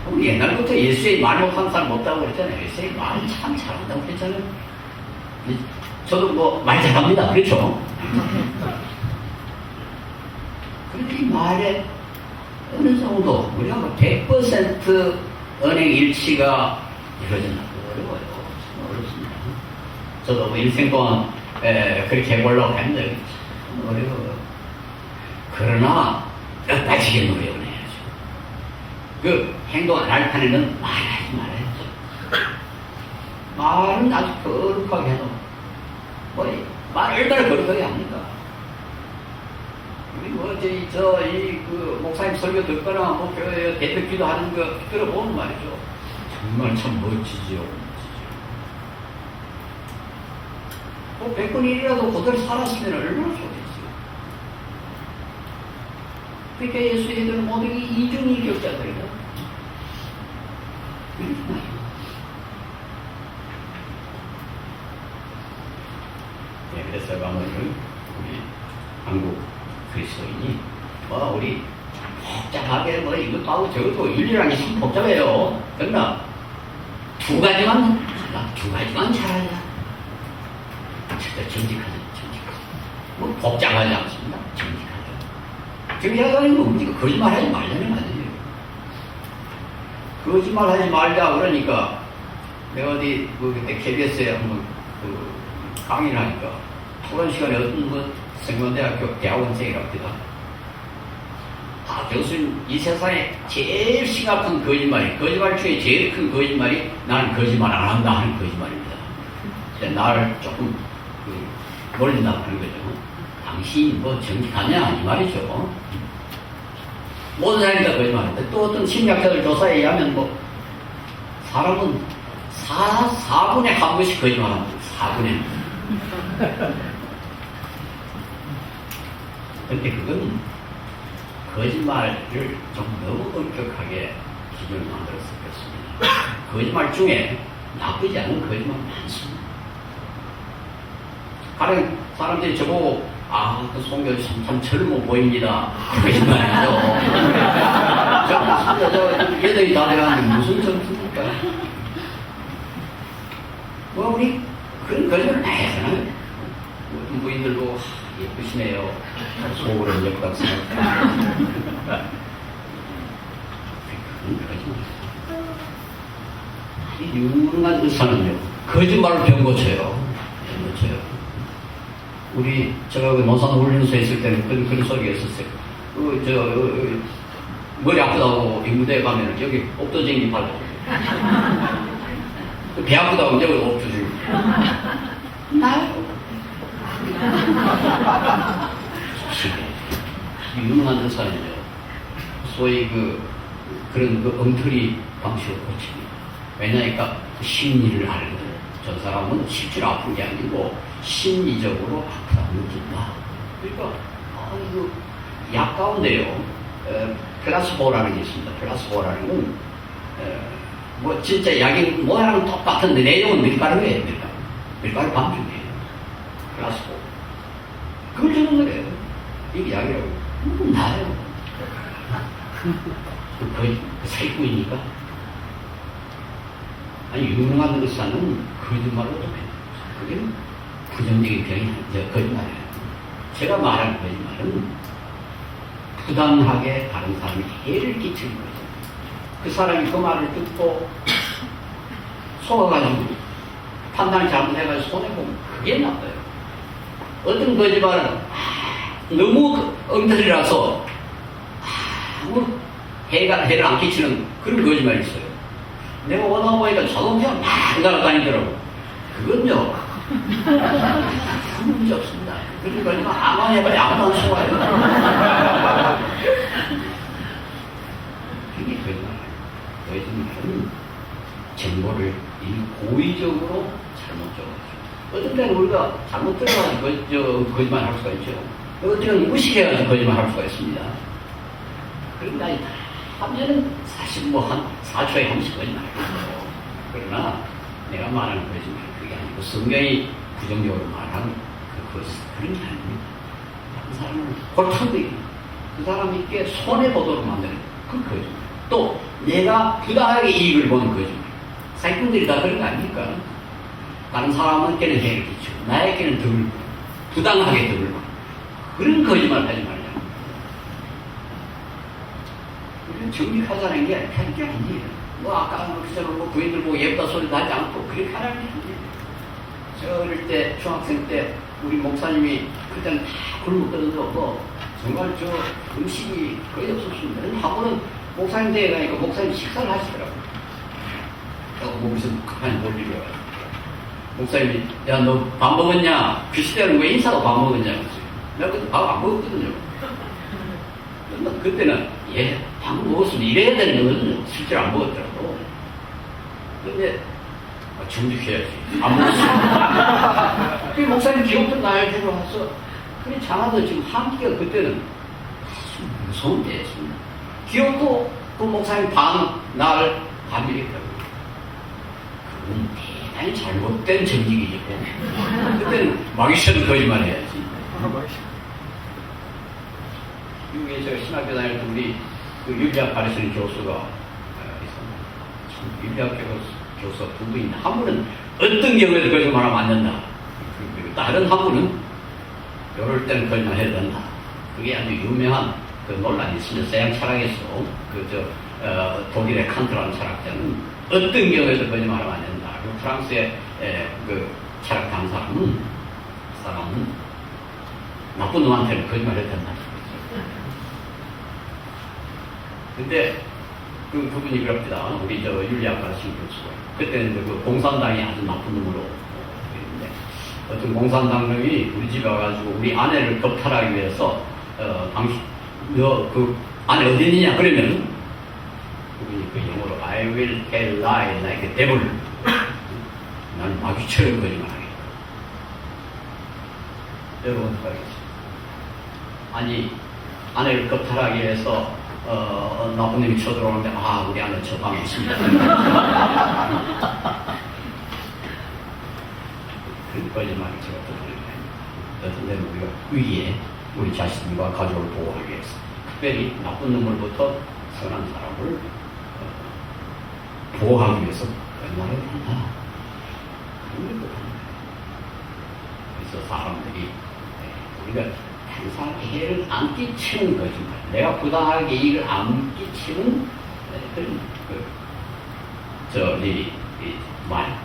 우리 옛날부터 예수의 말 못하는 사람 없다고 그랬잖아요. 예수의 말 참 잘한다고 그랬잖아요. 저도 말 잘합니다. 그렇죠? 그런데 이 말에 어느 정도 우리가 100% 은행 일치가 이루어진다. 어려워요. 참 어렵습니다. 저도 인생 동안 그렇게 해보려고 했는데 참 어려워요. 그러나 빠지게 노력을 해야죠. 그 행동 안 할 판에는 말하지 말아야죠. 말은 아주 거룩하게 해도 말 얼마나 거룩하게 합니까? 우리 그 목사님 설교 듣거나 뭐 대표 기도하는 거 들어보면 말이죠. 정말 참 멋지지요. 뭐 100분의 1이라도 그대로 살았으면 얼마나 좋겠어요. 그러니까 예수의 애들은 모두 이중이 격자들이다. 이렇게 말이에요. 네, 그래서 오늘 우리 한국 그리스도인이 우리 복잡하게 이것도 하고 저것도 윤리라는 게 참 복잡해요. 그러나 두 가지만 잘하자. 정직하자. 뭐 복잡하지 않습니다. 정직하자. 정직하다는 건 우리가 거짓말하지 말자는 말이에요. 거짓말하지 말자 그러니까 내가 어디 그때 KBS에 한번 강의를 하니까 그런 시간에 어떤 성균대학교 대학원생이랍니다. 교수님, 이 세상에 제일 심각한 거짓말 중에 제일 큰 거짓말이 나는 거짓말 안 한다 하는 거짓말입니다. 나를 조금 놀린다고 하는 거죠. 당신이 뭐 정직하냐 이 말이죠. 모든 사람이 다 거짓말하는데 또 어떤 심리학자들 조사에 의하면 사람은 4분에 한 번씩 거짓말합니다. 4분에. 근데 그건 거짓말을 좀 너무 엄격하게 기준을 만들었을 것입니다. 거짓말 중에 나쁘지 않은 거짓말 많습니다. 가령 사람들이 저보고 그 송교수 참 젊어 보입니다. 거짓말이죠. 얘들이 다 돼가는데 무슨 젊습니까? 우리 그런 거짓말 많이 하잖아요. 어떤 부인들도 예쁘시네요. 속으로 역각 생각합니다. 그건 거짓말. 유능한 의사는요, 거짓말을 병 고쳐요. 제가 노산 훈련소에 있을 때는 그런 소리가 있었어요. 머리 아프다고 인구대에 가면 여기 옥도쟁이 발라줘요. 배 아프다고 여기 옥도쟁이. 나요? 유능한 의사는요, 소위 그런 엉터리 방식으로 고칩니다. 왜냐니까 심리를 알거든. 저 사람은 실제로 아픈 게 아니고 심리적으로 아프다고 느낀다. 그러니까 약 가운데요, 플라스보라는 게 있습니다. 플라스보라는 건 진짜 약이 모양은 똑같은데 내용은 밀가루예요. 밀가루 반죽이에요. 플라스보. 그걸 주는 거예요. 이게 약이라고. 나요. 거의 사기꾼이니까. 아니, 유능한 의사는 거짓말로 좀 해요. 그게 부정적인 병이 아니죠. 거짓말이에요. 제가 말하는 거짓말은 부당하게 다른 사람이 해를 끼치는 거죠. 그 사람이 그 말을 듣고 속아가지고 판단이 잘못해가지고 손해보면 그게 나빠요. 어떤 거짓말은 너무 엉터리라서 아무 해를 안 끼치는 그런 거짓말이 있어요. 내가 오다 보니까 자동차가 막 날아다니더라고. 그건요, 아무 문제 없습니다. 그런 거짓말 아무 해봐야 아무도 안 속아요. 그게 거짓말이에요. 거짓말은 정보를 고의적으로 잘못 줘가지고. 어떤 때는 우리가 잘못 들어가지고 거짓말 할 수가 있죠. 어떤 때는 무식해가지고 거짓말 할 수가 있습니다. 그러니까 하면은 사실 한 4초에 한 번씩 거짓말 하죠. 그러나 내가 말하는 거짓말 그게 아니고 성경이 부정적으로 말하는 그런 게 아닙니다. 그 사람은 골탕되게 그 사람에게 손해보도록 만드는 그 거짓말. 또 내가 부당하게 이익을 보는 거짓말. 사기꾼들이 다 그런 거 아닙니까? 다른 사람한테는 해를 끼치고 나에게는 덜 부당하게 덜 그런 거짓말 하지 말자. 우리는 정직하자는 게 별게 아니에요. 아까 그처럼 부인들 보고 예쁘다 소리도 하지 않고 그렇게 하라는 게 아니에요. 제가 어릴 때 중학생 때 우리 목사님이 그때는 다 굶었거든요. 정말 음식이 거의 없었습니다. 한 번은 목사님 대회 가니까 목사님 식사를 하시더라고요. 거기서 급한 볼 일이 와가지고 목사님이 야 너 밥 먹었냐? 그 시대는 왜 인사도 밥 먹었냐? 내가 그때 밥 안 먹었거든요. 그때는 방금 먹었으면 이래야 되는 건 실제로 안 먹었더라고. 근데 정직해야지. 안 먹었어. 그 목사님 기억도 날 주러 와서 그래 장하도 지금 한기가 그때는 무서운데 지금 기억도 그 목사님 날 반일했다고. 그건 대단히 잘못된 정직이지. 그때는 마귀처럼 거짓말 해야지. 미국에 제가 신학교 다닐 때 우리 그 윤리학 가르치는 교수가 있었는데 윤리학 교수가 두 분인데 한 분은 어떤 경우에도 거짓말하면 안 된다. 그리고 다른 한 분은 이럴 때는 거짓말 해야 된다. 그게 아주 유명한 그 논란이 있습니다. 서양 철학에서 독일의 칸트라는 철학자는 어떤 경우에도 거짓말하면 안 된다. 그리고 프랑스의 그 철학 강사는 나쁜 놈한테는 거짓말해야 된다. 근데 그분이 그럽니다. 우리 윤리학 가르치는 교수가 그때는 그 공산당이 아주 나쁜 놈으로 있는데 어떤 공산당이 우리 집에 와가지고 우리 아내를 겁탈하기 위해서 당신 너 그 아내 어디 있느냐 그러면 그분이 그 영어로 I will tell lie like a devil. 나는 마귀처럼 거짓말하겠다. 여러분 어떻게 하겠어요? 아니 아내를 겁탈하기 위해서 나쁜 놈이 쳐들어오는데 우리 아내 저 방에 있습니다. 그 거짓말이 제가 또 어떤 데는 우리가 위기에 우리 자신과 가족을 보호하기 위해서 특별히 나쁜 놈으로부터 선한 사람을 보호하기 위해서 거짓말을 한다. 그런 걸 못한다. 그래서 사람들이 우리가 상사에게 해를 안 끼치는 거짓말, 내가 부당하게 이익을 안 끼치는 그런 말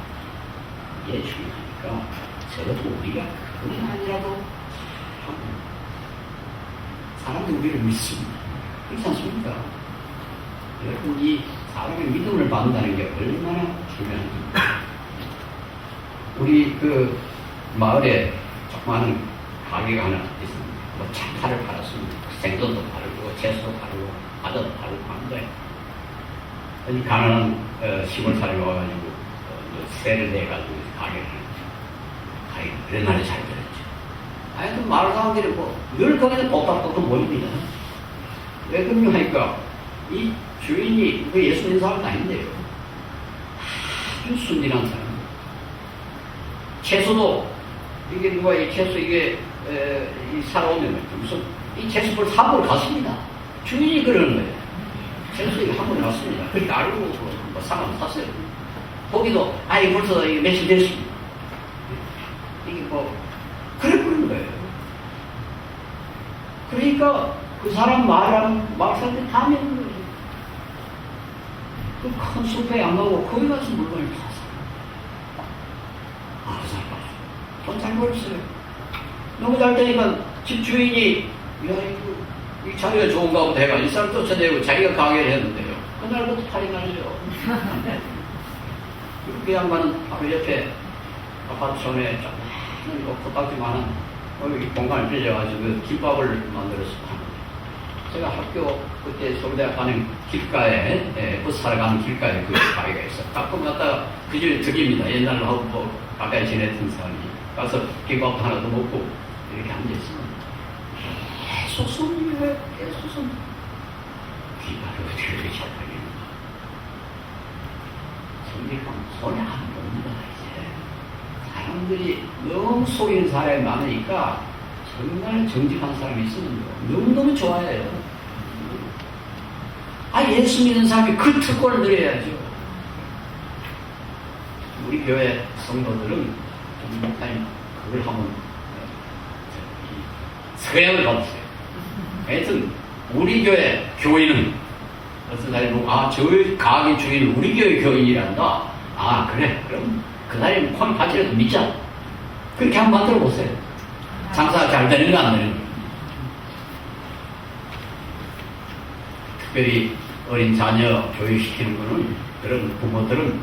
이게 중요하니까 적어도 우리가 그건 아니라도 사람들이 우리를 믿습니다. 그렇지 않습니까? 여러분 이 사람의 믿음을 받는다는 게 얼마나 중요한지. 우리 그 마을에 조그마한 가게가 하나 있습니다. 뭐 장타를 팔았습니다. 생선도 팔고 채소도 팔고 과자도 팔고 하는데 이 가난한 시골 사람이 와가지고 세를 내가지고 가게를 하는데 얼마나 잘 들었죠. 그 마을 사람들이 늘 거기서 복닥복닥 모입니다. 왜 그러냐 하니까 이 주인이 그 예수 믿는 사람은 아닌데요. 아주 순진한 사람. 채소도 이게 누가 이 채소 이게 사러오면 무슨 이 채소를 사보러 갔습니다. 주인이 그러는 거예요. 채소 이거 한번 갔습니다. 그러니까 알고 뭐 사람 샀어요. 거기도 벌써 이게 며칠 됐습니다. 이게 그래 그러는 거예요. 그러니까 그 사람 마을 사람들이 다 믿는 거예요. 그 큰 숲에 안 가고 거기 가서 물건을 다 사요. 그 사람 돈 잘 벌었어요. 너무 잘 되니까 집 주인이 이 자기가 좋은가 보다 해가 이 사람 쫓아내고 자기가 가게를 했는데요. 그날부터 탈이 나죠. 그 양반은 바로 옆에 아파트촌에 조그만 코딱지만한 공간을 빌려가지고 김밥을 만들어서 파는 거예요. 제가 학교 그때 서울대학 가는 길가에 버스 타러 가는 길가에 그 가게가 있어요. 가끔 갔다가 그 집에 득입니다. 옛날하고 가까이 지냈던 사람이 가서 김밥 하나 더 먹고 이렇게 앉아있으면 계속 손님이 계속 손님 귀가를 어떻게 이렇게 잘 팔리는가. 손님하면 손이 안 봅니다. 이제 사람들이 너무 속이는 사람이 많으니까 정말 정직한 사람이 있으면 너무너무 좋아해요. 예수 믿는 사람이 그 특권을 누려야죠. 우리 교회 성도들은 목사님 그걸 한번 서양을 받으세요. 하여튼 우리 교회 교인은 어떤 사람이 저 가게 주인은 우리 교회 교인이란다. 그래 그럼 그 사람이 콘 같이라도 믿자. 그렇게 한번 만들어 보세요. 장사가 잘 되는 거 안 되는 거. 특별히 어린 자녀 교육시키는 거는 그런 부모들은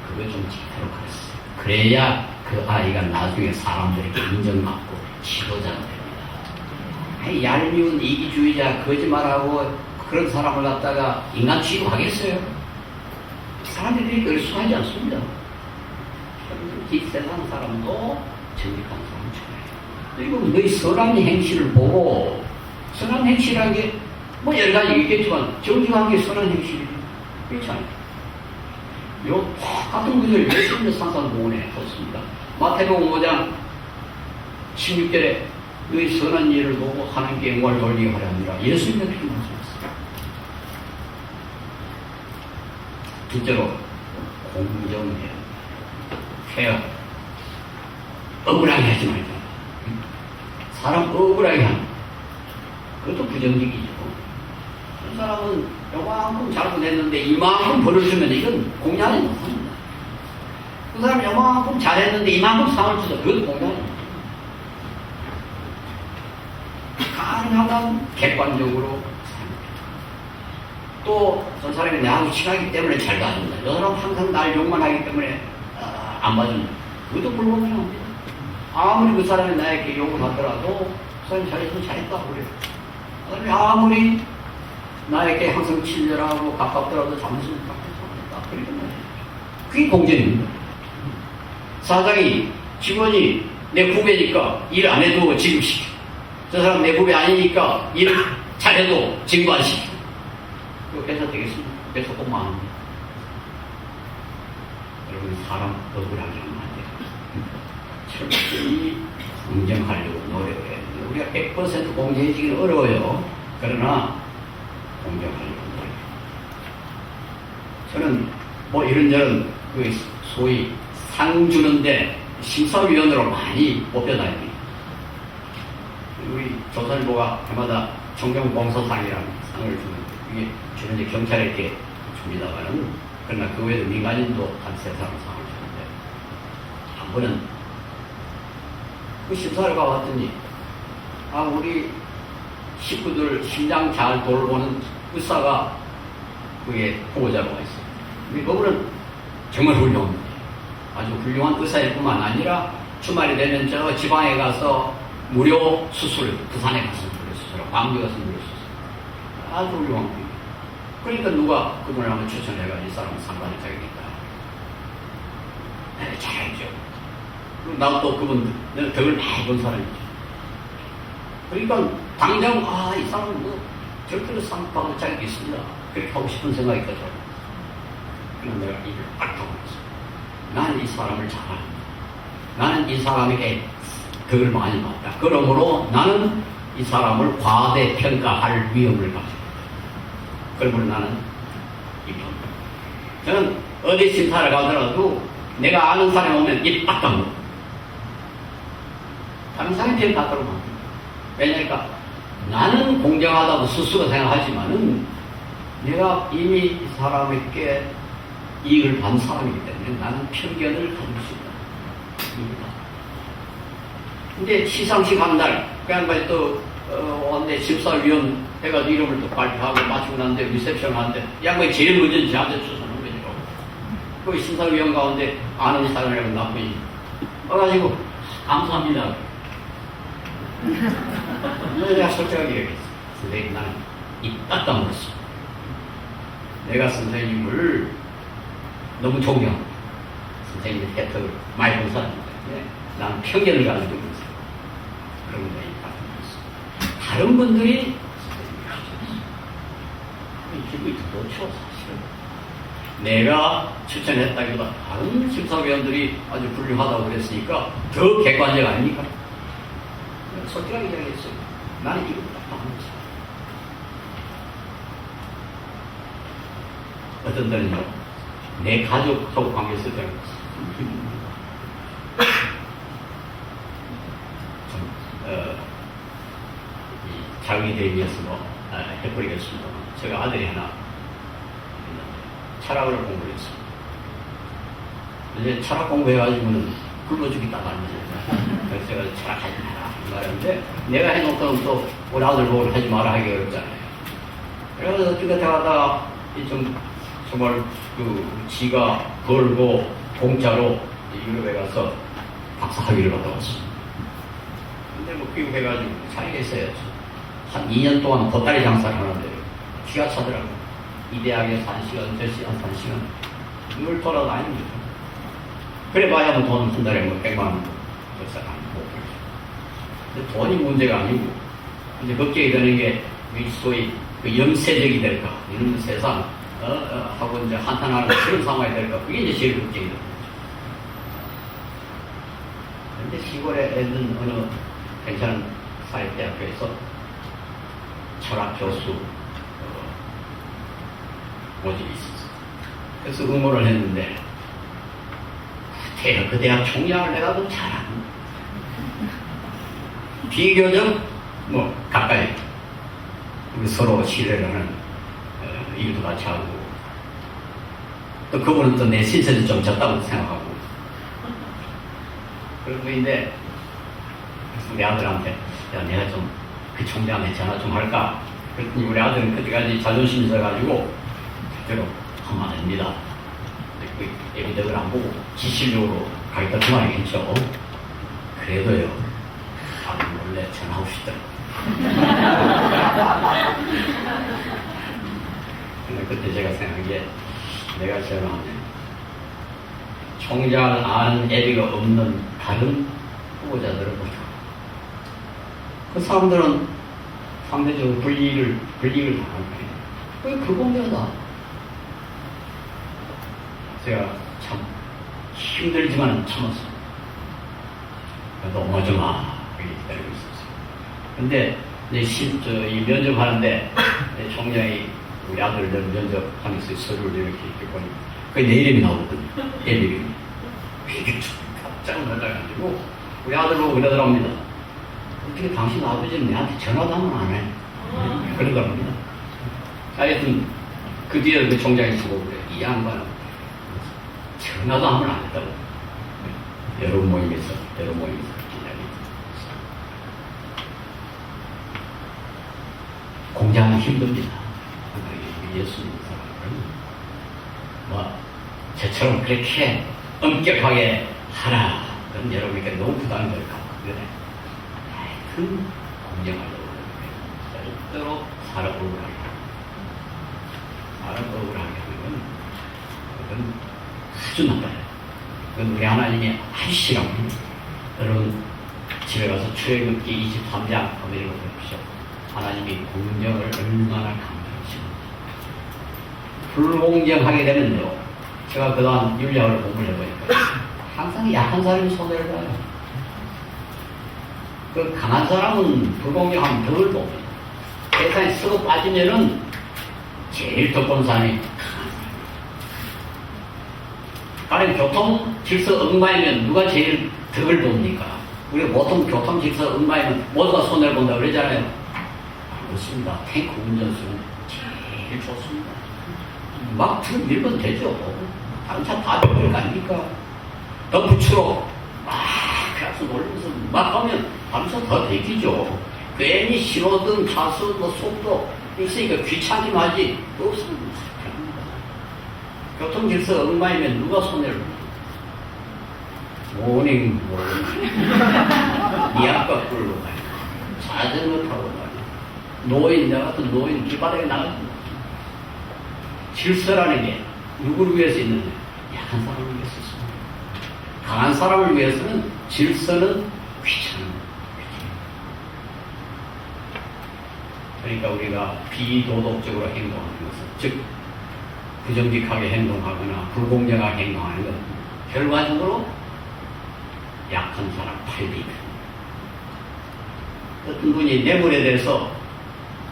그거 좀 지키도록 하겠어요. 그래야 그 아이가 나중에 사람들에게 인정받고 지도자가 됩니다. 아니, 얄미운 이기주의자, 거짓말하고 그런 사람을 갖다가 인간 취급하겠어요? 사람들이 그렇게 수하지 않습니다. 이 세상 사람도 정직한 사람 좋아해요. 그리고 너희 선한 행실을 보고, 선한 행실이라는 게 뭐 여러 가지 있겠지만 정직한 게 선한 행실이죠. 그렇잖아요. 요 같은 구절을 예수님의 산산공원에 뒀습니다. 마태복음 5장 16절에 너희 선한 일을 보고 하나님께 영광을 돌리게 하려 합니다. 예수님이 그렇게 말씀하셨습니다. 둘째로 공정해요. 해요. 억울하게 하지 말자. 사람 억울하게 하는 그것도 부정직이죠. 그 사람은 요만큼 잘못했는데 이만큼 벌을 주면 이건 공양이 못합니다. 그 사람은 요만큼 잘했는데 이만큼 상을 주서 그것도 공양이 못합니다. 가능하면 객관적으로 또 저 사람이 나하고 친하기 때문에 잘 봐준다. 저 사람은 항상 날 욕만 하기 때문에 안 봐준다. 그것도 불공평합니다. 아무리 그 사람이 나에게 욕을 하더라도 그 사람이 잘했으면 잘했다고 그래요. 그 사람이 아무리 나에게 항상 친절하고 가깝더라도 잘못을 잘했다. 그렇게 말해요. 그게 공정입니다. 사장이 직원이 내 후배니까 일 안 해도 지급시켜. 저 사람 내 후배 아니니까 일 잘해도 징계 안 시켜. 그거 회사 되겠습니까? 회사 꼭 망합니다. 여러분, 사람 억울하게 하면 안 돼요. 철저히 공정하려고 노력해야 돼요. 우리가 100% 공정해지기는 어려워요. 그러나 공정하려고 노력해요. 저는 뭐 이런저런 그 소위 상 주는데 심사위원으로 많이 뽑혀다닙니다. 우리 조선일보가 해마다 청정봉사상이라는 상을 주는데 이게 주로 이제 경찰에게 줍니다만은 그러나 그 외에도 민간인도 한 세 사람 상을 주는데 한 번은 그 심사를 가봤더니 우리 식구들 심장 잘 돌보는 의사가 그게 후보자로 와 있어요. 근데 그분은 정말 훌륭합니다. 아주 훌륭한 의사일 뿐만 아니라 주말이 되면 저 지방에 가서 무료 수술, 부산에 가서 무료 수술, 광주 가서 무료 수술. 아주 훌륭한 분이에요. 그러니까 누가 그분을 한번 추천해가지고 이 사람은 상관이 되겠다. 네, 잘했죠. 나도 또 그분 덕을 많이 본 사람이죠. 그러니까 당장 이 사람은 뭐 절대로 상 받을 자격이 있습니다. 그렇게 하고 싶은 생각이 있거든. 그래서 내가 입을 딱 다물었어. 나는 이 사람을 잘 압니다. 나는 이 사람에게 덕을 많이 봤다. 그러므로 나는 이 사람을 과대평가할 위험을 가지고 있다. 그러므로 나는 입합니다. 저는 어디 심사를 가더라도 내가 아는 사람이 오면 입 딱 다물어. 다른 사람이 평가하도록 합니다. 왜냐니까 나는 공정하다고 스스로 생각하지만은 내가 이미 이 사람에게 이익을 받은 사람이기 때문에 나는 편견을 가질 수 있다. 근데 시상식 한 날, 그 양반이 또, 원내 심사위원 해가지고 이름을 또 발표하고 마치고 났는데 리셉션 하는데, 이 양반이 제일 먼저 저한테 추천한 거죠. 그 심사위원 가운데 아는 사람이라고 나쁘니. 와가지고, 감사합니다. 내가 솔직하게 얘기했어. 선생님, 나는 입 딱 다물었어. 내가 선생님을 너무 존경합니다. 선생님의 혜택을 많이 본 사람이기 때문에 나는 편견을 가지고 있어요. 그런 거에 있어요. 다른 분들이 기분이 더 좋죠, 사실은. 내가 추천했다기보다 다른 심사위원들이 아주 훌륭하다고 그랬으니까 더 객관적 아닙니까? 솔직하게 얘기했어요. 나는 이거 딱 봐먹었어요. 어떤 때는요, 내 가족하고 관계에서 되는 자기 대비해서 해버리겠습니다. 제가 아들이 하나 철학을 공부를 했습니다. 이제 철학 공부해가지고는 굶어 죽겠다고 하는 거죠. 그래서 제가 철학하지 마라 말하는데 내가 해놓고는 또 우리 아들 보고 하지 마라 하기 어렵잖아요. 그래서 어떻게 하다가 좀 정말 지가 벌고 공짜로 유럽에 가서 박사 학위를 받아왔습니다. 근데 뭐 귀국해가지고 잘 했어야죠. 한 2년 동안 보따리 장사를 하는데 기가 차더라고. 이 대학에서 1시간, 저 시간 1시간 이걸 돌아다니는 거죠. 그래 봐야 뭐 돈 한 달에 뭐 100만 원 벌써 안 먹고. 근데 돈이 문제가 아니고 이제 걱정이 되는 게 소위 그 영세적이 될까 이런 세상 하고 이제 한탄하는 그런 상황이 될까 그게 이제 제일 걱정이 되는 거죠. 근데 시골에 있는 어느 괜찮은 사회대학교에서 철학 교수 모집이 있었어요. 그래서 응모를 했는데 그 대학 총장을 내가 더 잘하는 비교적 뭐 가까이 우리 서로 신뢰를 하는 일도 같이 하고 또 그분은 또 내 신세도 좀 졌다고 생각하고 그런 거인데 그래서 우리 아들한테 야 내가 좀 그 총장한테 전화 좀 할까 그랬더니 우리 아들은 그때까지 자존심이 있어가지고 절대로 하면 안 됩니다. 애비덕을 안 보고 지실적으로 가겠다 그 말이겠죠. 그래도요 아들 몰래 전화하고 싶더라고요. 근데 그때 제가 생각한 게 내가 전화하면 총장을 아는 애비가 없는 다른 후보자들을 보자. 그 사람들은 상대적으로 불이익을 당할 거예요. 왜 불공정하다. 제가 참 힘들지만 참았어요. 그래도 어마어마하게 기다리고 있었어요. 근데 이 면접하는데 총장이 우리 아들들 면접하면서 서류를 이렇게 보니 그게 내 이름이 나오거든요. 내 이름이. 이게 좀 깜짝 놀라가지고 우리 아들 보고 그러더랍니다. 어떻게 당신 아버지는 내한테 전화도 하면 안 해? 그러더랍니다. 하여튼 그 뒤에 그 총장이 쓰고 그래. 이 양반은 전화도 하면 안 했다고. 여러 모임에서 기다리고 공장은 힘듭니다. 예수님 사람은 뭐 저처럼 그렇게 엄격하게 하라. 그럼 여러분께 너무 부담이 될까? 그래. 하여튼 공정하려고 절대로 사람 억울하게 하면 그건 아주 나빠요. 그건 우리 하나님이 아주 싫어합니다. 여러분 집에 가서 출애굽기 23장 한번 읽어보십시오. 하나님이 공정을 얼마나 강조하시는지. 불공정하게 되면요, 제가 그동안 율법을 공부를 해보니까 항상 약한 사람이 손해를 봐요. 그 강한 사람은 불공정하면 덜 봅니다. 세상에 쓰고 빠지면은 제일 덕분 사람이 강한 사람. 가령 교통 질서 엉망이면 누가 제일 덕을 봅니까? 우리가 보통 교통 질서 엉망이면 모두가 손해를 본다고 그러잖아요. 그렇습니다. 탱크 운전수는 제일 좋습니다. 막 밀면 되죠. 다른 차 다 밀릴 거 아닙니까? 덤프트럭 막 그래서 놀면서 막 가면 다른 차 더 대기죠. 괜히 신호등, 차선, 속도 있으니까 귀찮기만 하지 없으면 합니다. 교통질서 엉망이면 누가 손해를 모닝 이 아빠 끌고 가요. 자전거 타고 가요. 노인, 나 같은 노인 길바닥에 나가요. 질서라는 게 누구를 위해서 있는데 약한 사람을 위해서 있습니다. 강한 사람을 위해서는 질서는 귀찮은 거예요. 그러니까 우리가 비도덕적으로 행동하는 것은, 즉 부정직하게 행동하거나 불공정하게 행동하는 것, 결과적으로 약한 사람 팔리다. 어떤 분이 뇌물에 대해서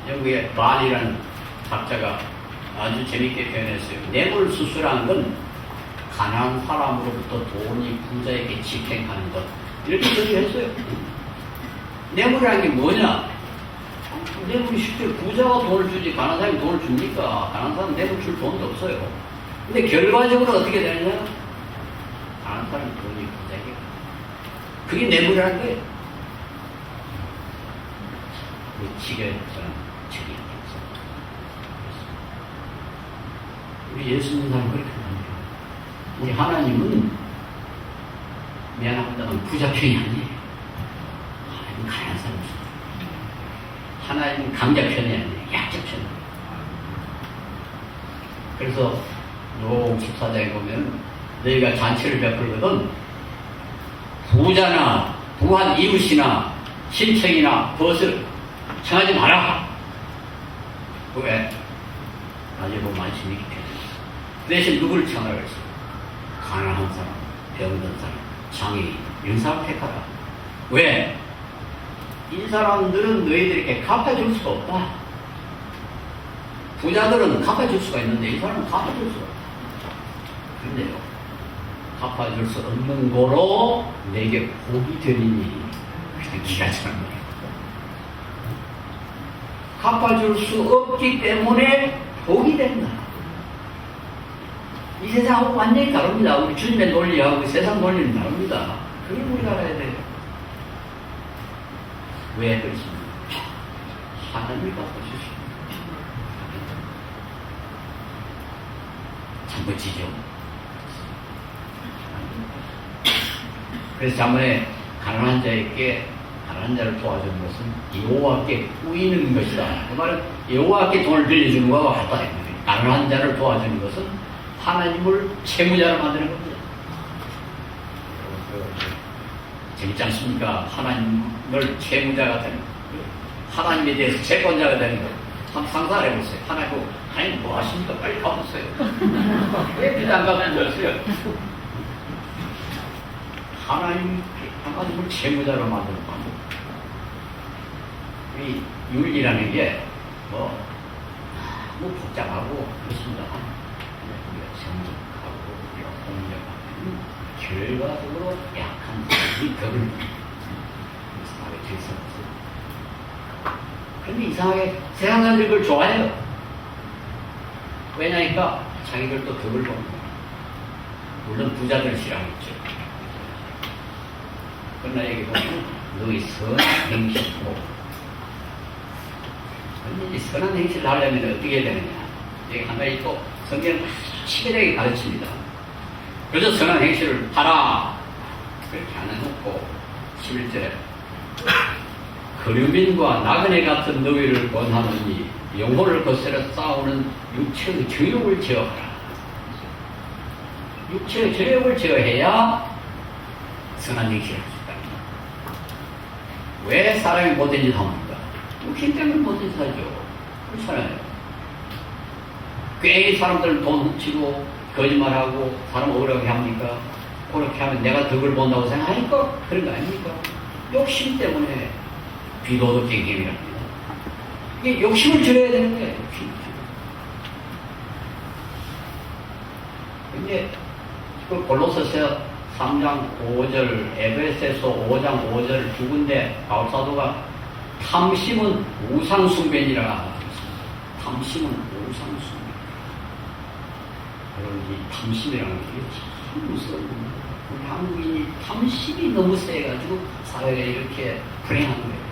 영국의 반이라는 작자가 아주 재밌게 표현했어요. 뇌물 수수라는 건 가난한 사람으로부터 돈이 부자에게 집행하는 것, 이렇게 표현했어요. 뇌물이라는 게 뭐냐? 뇌물이 쉽게 부자가 돈을 주지 가난한 사람이 돈을 줍니까? 가난한 사람은 뇌물 줄 돈도 없어요. 근데 결과적으로 어떻게 되느냐? 가난한 사람이 돈이 부자에게, 그게 뇌물이라는 거예요. 지겨웠잖아. 우리 예수 믿는 사람 그렇게 합니다. 우리 하나님은 미안합니다만 부자 편이 아니에요. 하나님은 가난한 사람 없어요. 하나님은 강자 편이 아니에요. 약자 편. 그래서 요 14장에 보면 너희가 잔치를 베풀거든 부자나 부한 이웃이나 친척이나 벗을 청하지 마라. 왜? 나중에 보면 말씀이 이렇게 그 대신 누구를 청하라고 했어? 가난한 사람, 병든 사람, 장애인 이런 사람 택하라. 왜? 이 사람들은 너희들에게 갚아줄 수가 없다. 부자들은 갚아줄 수가 있는데 이 사람은 갚아줄 수가 없다. 그런데요, 갚아줄 수 없는 거로 내게 복이 되리니 기가 차는 거예요. 갚아줄 수 없기 때문에 복이 된다. 이 세상하고 완전히 다릅니다. 우리 주님의 논리하고 세상 논리는 다릅니다. 그걸 우리가 알아야 돼요. 왜 그렇습니까? 하나님이 갚아주십니다. 참 멋지죠? 그래서 자문에 가난한 자를 도와주는 것은 여호와께 꾸이는 것이다. 그 말은 여호와께 돈을 빌려주는 것과 같다. 가난한 자를 도와주는 것은 하나님을 채무자로 만드는 겁니다. 재밌지 않습니까? 하나님을 채무자가 되는 거. 하나님에 대해서 채권자가 되는 거. 한번 상상을 해보세요. 하나님 뭐 하십니까? 빨리 가보세요. 왜 비단 갚는 거였어요? 하나님을 채무자로 만드는 방법. 이 윤리라는 게 너무 복잡하고 그렇습니다. 우리가 정직하고 우리가 공정하고 결과적으로 약한 사람이 덕을 사회 질서없어요. 그런데 이상하게 세상 사람들이 그걸 좋아해요. 왜냐니까 자기들도 덕을 보는 거예요. 물론 부자들 싫어하겠죠. 그러나 여기 보면 너희 선한 행실로 이 선한 행실을 하려면 어떻게 해야 되느냐. 여기 한 가지 또 성경은 치밀하게 가르칩니다. 그래서 선한 행실을 하라. 그렇게 안 해놓고 11절에 거류민과 나그네 같은 너희를 권하느니 영혼을 거스려 싸우는 육체의 정욕을 제어하라. 육체의 정욕을 제어해야 선한 행실을 할 수 있다. 왜 사람이 못된 짓을 합니까? 욕심 때문에 못된 짓을 하죠. 그렇잖아요. 괜히 사람들은 돈 훔치고 거짓말하고 사람 억울하게 합니까? 그렇게 하면 내가 덕을 본다고 생각하니까 그런 거 아닙니까? 욕심 때문에 비도덕적인 행위랍니다. 이게 욕심을 줄여야 되는 거예요. 욕심을 줄여야. 근데 그 골로새서 3장 5절, 에베소서 5장 5절 두 군데 바울사도가 탐심은 우상숭배니라. 탐심은 우상숭배. 여러분, 이 탐심이라는 게 참 무서운 겁니다. 우리 한국인이 탐심이 너무 세가지고 사회가 이렇게 불행한 거예요.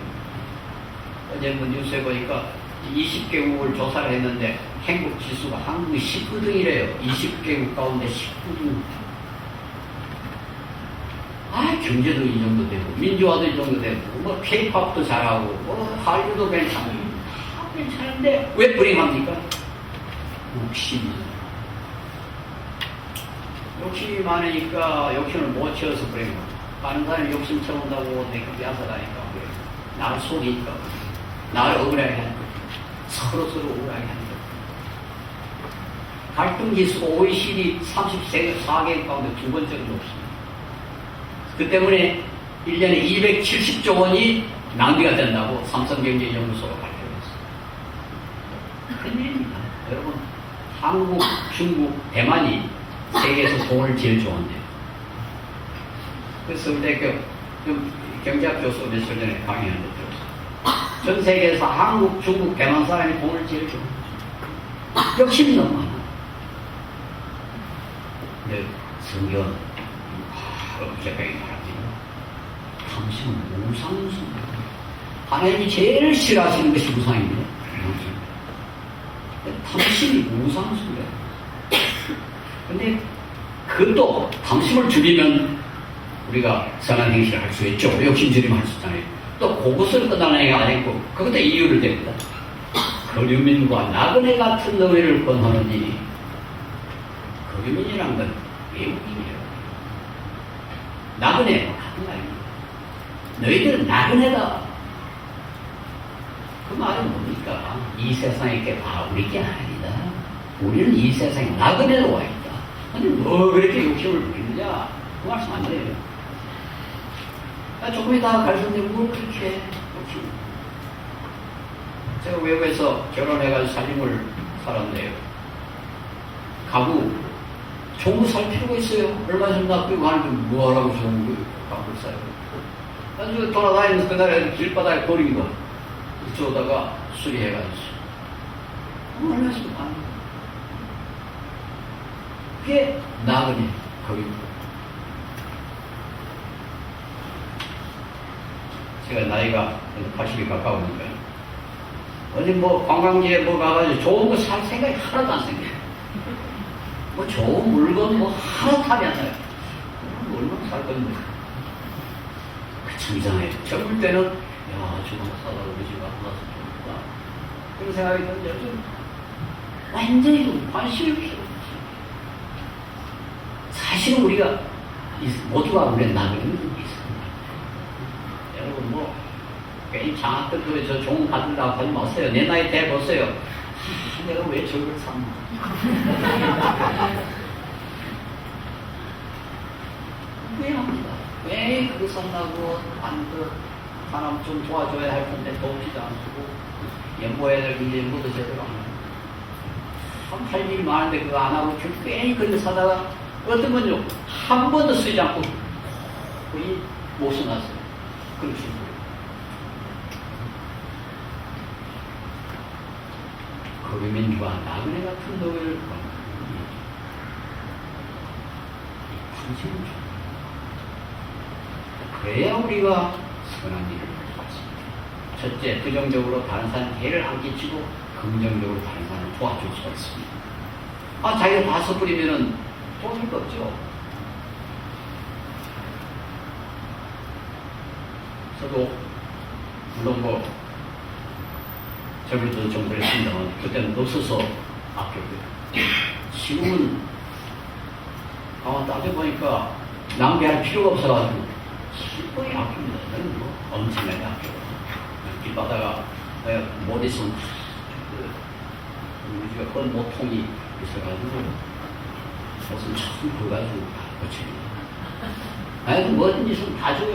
어제 뭐 뉴스에 보니까 20개국을 조사를 했는데 행복 지수가 한국이 19등이래요. 20개국 가운데 19등. 경제도 이 정도 되고, 민주화도 이 정도 되고, 뭐, 케이팝도 잘하고, 뭐, 한류도 괜찮고, 다 괜찮은데, 왜 불행합니까? 욕심이 많으니까 욕심을 못 채워서 불행합니다. 다른 사람이 욕심 채운다고 내가 뺏어가니까, 나를 속이니까, 나를 억울하게 하는 거예요. 서로 억울하게 하는 거예요. 갈등지수 OECD 34개 가운데 두 번째로 높습니다. 그 때문에 1년에 270조 원이 낭비가 된다고 삼성경제연구소가 발표했어요. 큰일입니다. 여러분, 한국, 중국, 대만이 세계에서 돈을 제일 좋아한대요. 그래서 서울대학교 경제학 교수 며칠 전에 강의하는데 들었어요. 전 세계에서 한국, 중국, 대만 사람이 돈을 제일 좋아해요. 욕심이 너무 많아. 근데 성경은 어깨병이 말합니다. 탐심은 우상숭배. 하나님이 제일 싫어하시는 것이 우상입니다. 탐심이 우상숭배. 근데 그것도 탐심을 줄이면 우리가 선한 행실을 할 수 있죠. 욕심 줄이면 할 수 있잖아요. 또 그것을 끝나는 게 아니고 그것도 이유를 댑니다. 거류민과 나그네 같은 너희를 권하느니 거류민이란 건 외국인이에요. 나그네 같은 말입니다. 너희들은 나그네다. 그 말은 뭡니까? 이 세상에 게 우리 게 아니다. 우리는 이 세상에 나그네로 와 있다. 아니 뭐 그렇게 욕심을 부리느냐? 그 말씀 안 돼요. 조금 이따가 가르쳤는데 뭘 그렇게 욕심? 제가 외국에서 결혼해가지고 살림을 살았는데요. 가구 좋은 거 살 필요가 있어요. 얼마 좀 놔두고 하는데 뭐하라고 좋은 거 가구를 사요. 나중에 돌아다니면서 그날에 길바닥에 버린 거 저다가 수리해가지고 얼마 좀 안. 그게 나그네 거기입니다. 제가 나이가 80이 가까우니까 어디 뭐 관광지에 뭐 가가지고 좋은 거 살 생각이 하나도 안 생겨요. 뭐 좋은 물건 뭐 하나도 탑이 안 나요. 얼마나 살 건데. 참 이상해요. 젊을 때는 야 저거 사다 우리 집 앞에 가서 좋겠다. 그런 생각이 드는데 요즘 완전히 관심이 없어요. 사실은 우리가 모두가 우리의 나그네는 있습니다. 여러분 뭐 괜히 장학금도 저 종 받으려고 하지 마세요. 내 나이 대 보세요. 내가 왜 저걸 샀나? 후회합니다. 왜 그거 샀나고 그 사람 좀 도와줘야 할 텐데 도우지도 않고 연보해야 될 일이 연보도 제대로 안 하고 참 할 일이 많은데 그거 안 하고 괜히 그거 사다가 어떤 건요 한 번도 쓰지 않고 거의 못 써놨어요. 그런 식으로. 거류민과 나그네 같은 너희를 관심을 줘. 그래야 우리가 선한 일을 할 수 있습니다. 첫째, 부정적으로 다른 사람 해를 안 끼치고 긍정적으로 다른 사람을 도와줄 수가 있습니다. 자기가 다 섣부리면은 도와줄 거 없죠. 저도 물론 뭐 저번에도 좀 그랬습니다만 그때는 없어서 아꼈고요. 지금은 따져보니까 낭비할 필요가 없어가지고 실컷이 아낍니다. 저는 뭐 엄청나게 아껴요. 길바다가 못 있으면 우리가 그런 모통이 있어가지고 무슨 참 그거 가지고 다 고칩니다. 아니 뭐든지 있으면 다 줘요.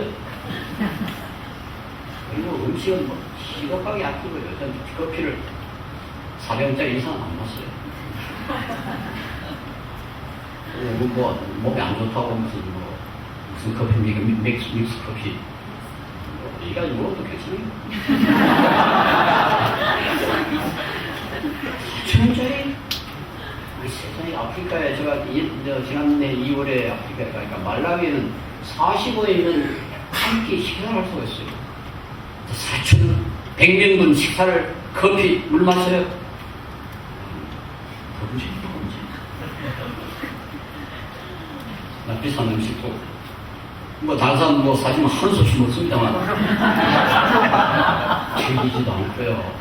그리고 음식은 뭐 시급하게 아끼고요. 저는 커피를 4병짜리 이상 안 먹었어요. 뭐 몸에 안 좋다고 무슨 커피 믹스 커피 이까지 먹어도 괜찮아요. 4,000원짜리 우리 세상에 아프리카에 제가 지난해 2월에 아프리카에 가니까 말라위에는 45인은 한 끼 식사를 할 수가 있어요. 4,000원 100명분 식사를 커피 물 마셔요. 범죄입니다. 나 비싼 음식도 뭐 다른 사람 뭐 사지만 한 솥씩 먹습니다만 즐기지도 않고요.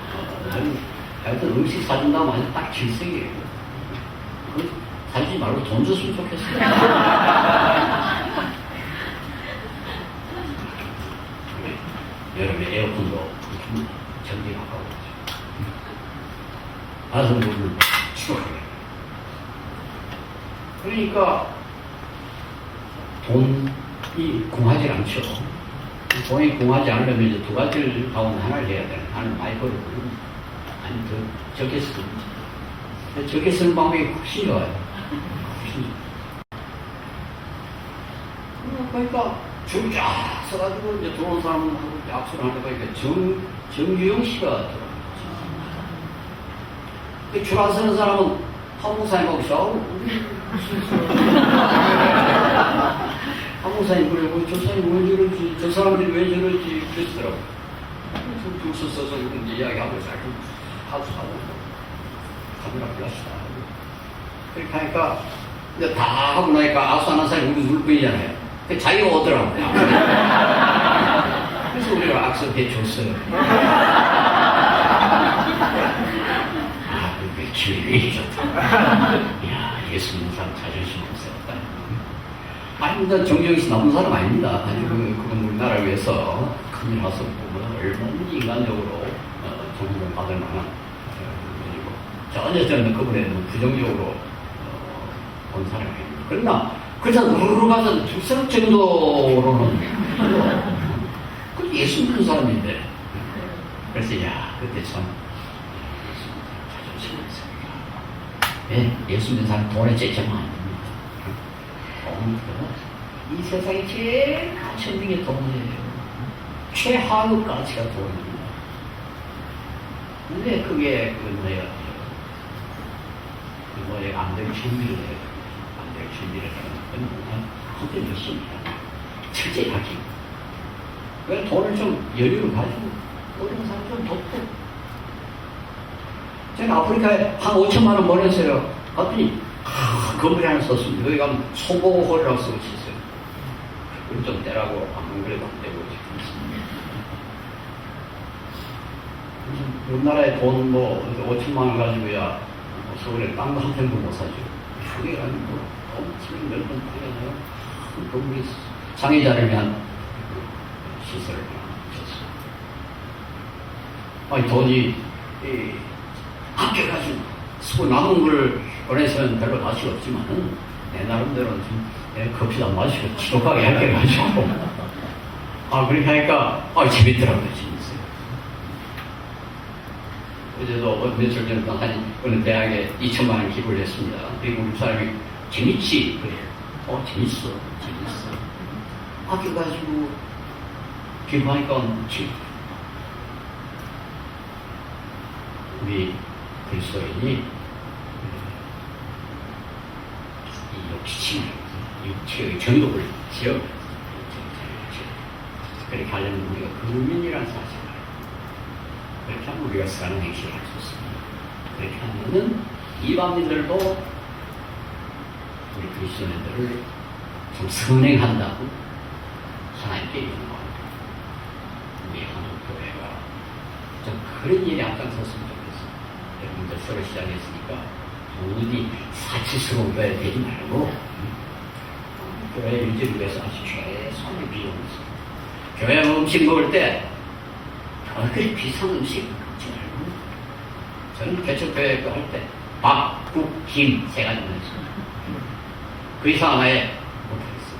하여튼 음식 사준다고 하면 딱 질색이에요. 사주지 말고 돈 줬으면 좋겠어요. 여름에 에어컨도 전기가 아까워. 알아서 물을 추가하게. 그러니까 돈이 궁하지 않죠. 돈이 궁하지 않으려면 이제 두 가지를 가운데 하나를 해야 돼요. 하나는 많이 벌고, 아니 더 적게 쓰는. 적게 쓰는 방법이 훨씬 좋아요. 훨씬 좋아요. 그러니까 줄 쫙 써가지고 이제 들어온 사람하고 약속을 하다 보니까 정유영 씨가 들어온 거죠. 줄 안 서는 사람은 한국사님하고 싸우고 한국사님 그러고 저 사람이 왜 저러지 저 사람들이 왜 저러지 그랬더라고. 줄 서서 이런 이야기하고 자꾸 하고 카메라 플라시다 그렇게 하니까 이제 다 하고 나니까 아수 하는 사람이 우리 둘뿐이잖아요. 자기가 오더라고요. 그래서 우리가 악수해 줬어요. 그게 기분이 좋다. 야, 예수 믿는 사람 자존심 없었다. 아니, 나 정정희 씨 나쁜 사람 아닙니다. 아주 그건 우리나라를 위해서 큰일 나서 보면 얼마나 인간적으로 존경 받을 만한 분이고, 전혀 저는 그분에 부정적으로 본 사람이 아닙니다. 그러나, 그래서 우르르 가서 죽을 정도로는 그 예수 믿는 사람인데. 그래서, 야, 그때 참, 자존심이 있습니다. 예, 예수 믿는 사람 돈에 째지면 안 됩니다. 이 세상에 제일 가치 없는 게 돈이에요. 최하급 가치가 돈입니다. 근데 그게 안 될 준비를 해요. 안 될 준비를 하는 건 그때 열심입니다. 철저히 하기. 왜 돈을 좀 여유를 가지고 어려운 사람 좀 돕고. 제가 아프리카에 한 5천만 원 보냈어요. 봤더니 건물이 하나 썼습니다. 여기 가면 소보홀이라고 쓰고 있어요. 그걸 좀 떼라고 안 그래도 안 되고 있습니다. 우리나라에 돈 5천만 원 가지고야 서울에 땅도 한 평도 못 사죠. 그게 아니고 엄청 넓은 땅에서 큰 건물이 장애자를 위한 시설을 줬어요. 아니 돈이 아껴가지고 쓰고 남은 걸 보내서는 별로 가치 없지만은 내 나름대로는 좀 커피도 안 마시고 지독하게 아껴가지고 그렇게 하니까 재밌더라고요. 재밌어요. 어제도 며칠 전에 어느 대학에 2천만 원 기부를 했습니다. 그리고 우리 사람이 재밌지? 그래요. 재밌어. 아껴가지고 기부하니까 재밌다. 우리 그리스도인이 육체의 정독을 지어 그렇게 하려면 우리가 국민이라는 사실을 그렇게 하면 우리가 사는 행실을 할 수 있습니다. 그렇게 하면은 이방인들도 우리 그리스도인들을 좀 선행한다고 하나님께 요구합니다. 우리 한국교회가 좀 그런 일에 앞장섰으면 좋겠어요. 여러분들 새로 시작했으니까 부디 사치스러운 교회 되지 말고 교회 유지를 위해서 아주 최소한의 비용을 써요. 교회 음식 먹을 때 그렇게 비싼 음식 먹지 말고 저는 개척교회 할 때 밥, 국, 김 세 가지만 했어요. 그 이상 아예 못하겠어요.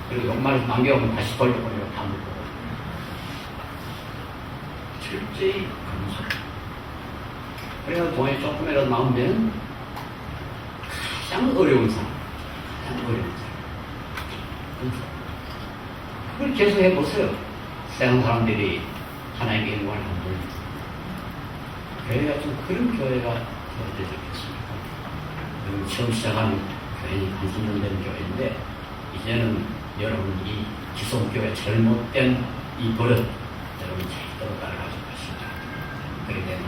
그리고 연말에서 남겨오면 다시 벌려버리고 다 먹고 철저히 감소. 그래서 돈이 조금이라도 나오면 가장 어려운 사람. 그걸 계속 해보세요. 세상 사람들이 하나님께 영광을 안 돌립니다. 교회가 좀 그런 교회가 되어야 되겠습니다. 처음 시작한 교회는 한 10년 된 교회인데 이제는 여러분이 기성교회 잘못된 이 버릇 여러분 절대로 따라가지 마십니다. 그렇게 되면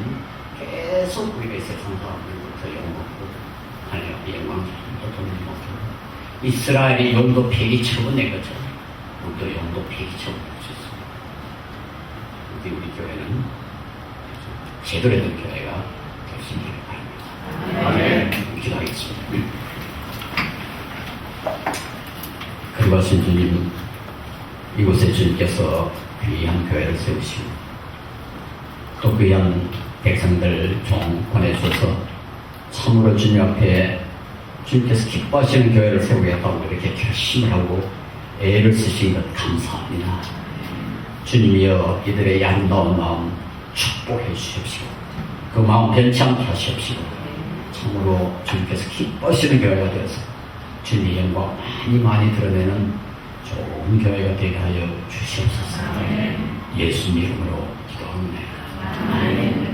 계속 우리가 이 세상 사람들부터 욕먹고 하나님 앞에 영광 잘 돌리지 못하고 이스라엘이 영도 폐기처분 낸 것처럼 우리도 영도 폐기처분 할 수 있습니다. 우리 교회는 제대로 된 교회가 될 수 있기를 바랍니다. 아멘. 기도하겠습니다. 그리하신 주님, 이곳에 주님께서 귀한 교회를 세우시고 또 귀한 백성들 종 보내주셔서 참으로 주님 앞에 주님께서 기뻐하시는 교회를 세우겠다고 이렇게 결심을 하고 애를 쓰신 것 감사합니다. 주님이여 이들의 아름다운 마음 축복해 주십시오. 그 마음 변치 않게 하십시오. 참으로 주님께서 기뻐하시는 교회가 되어서 주님의 영광 많이 드러내는 좋은 교회가 되게 하여 주시옵소서. 예수님 이름으로 기도합니다.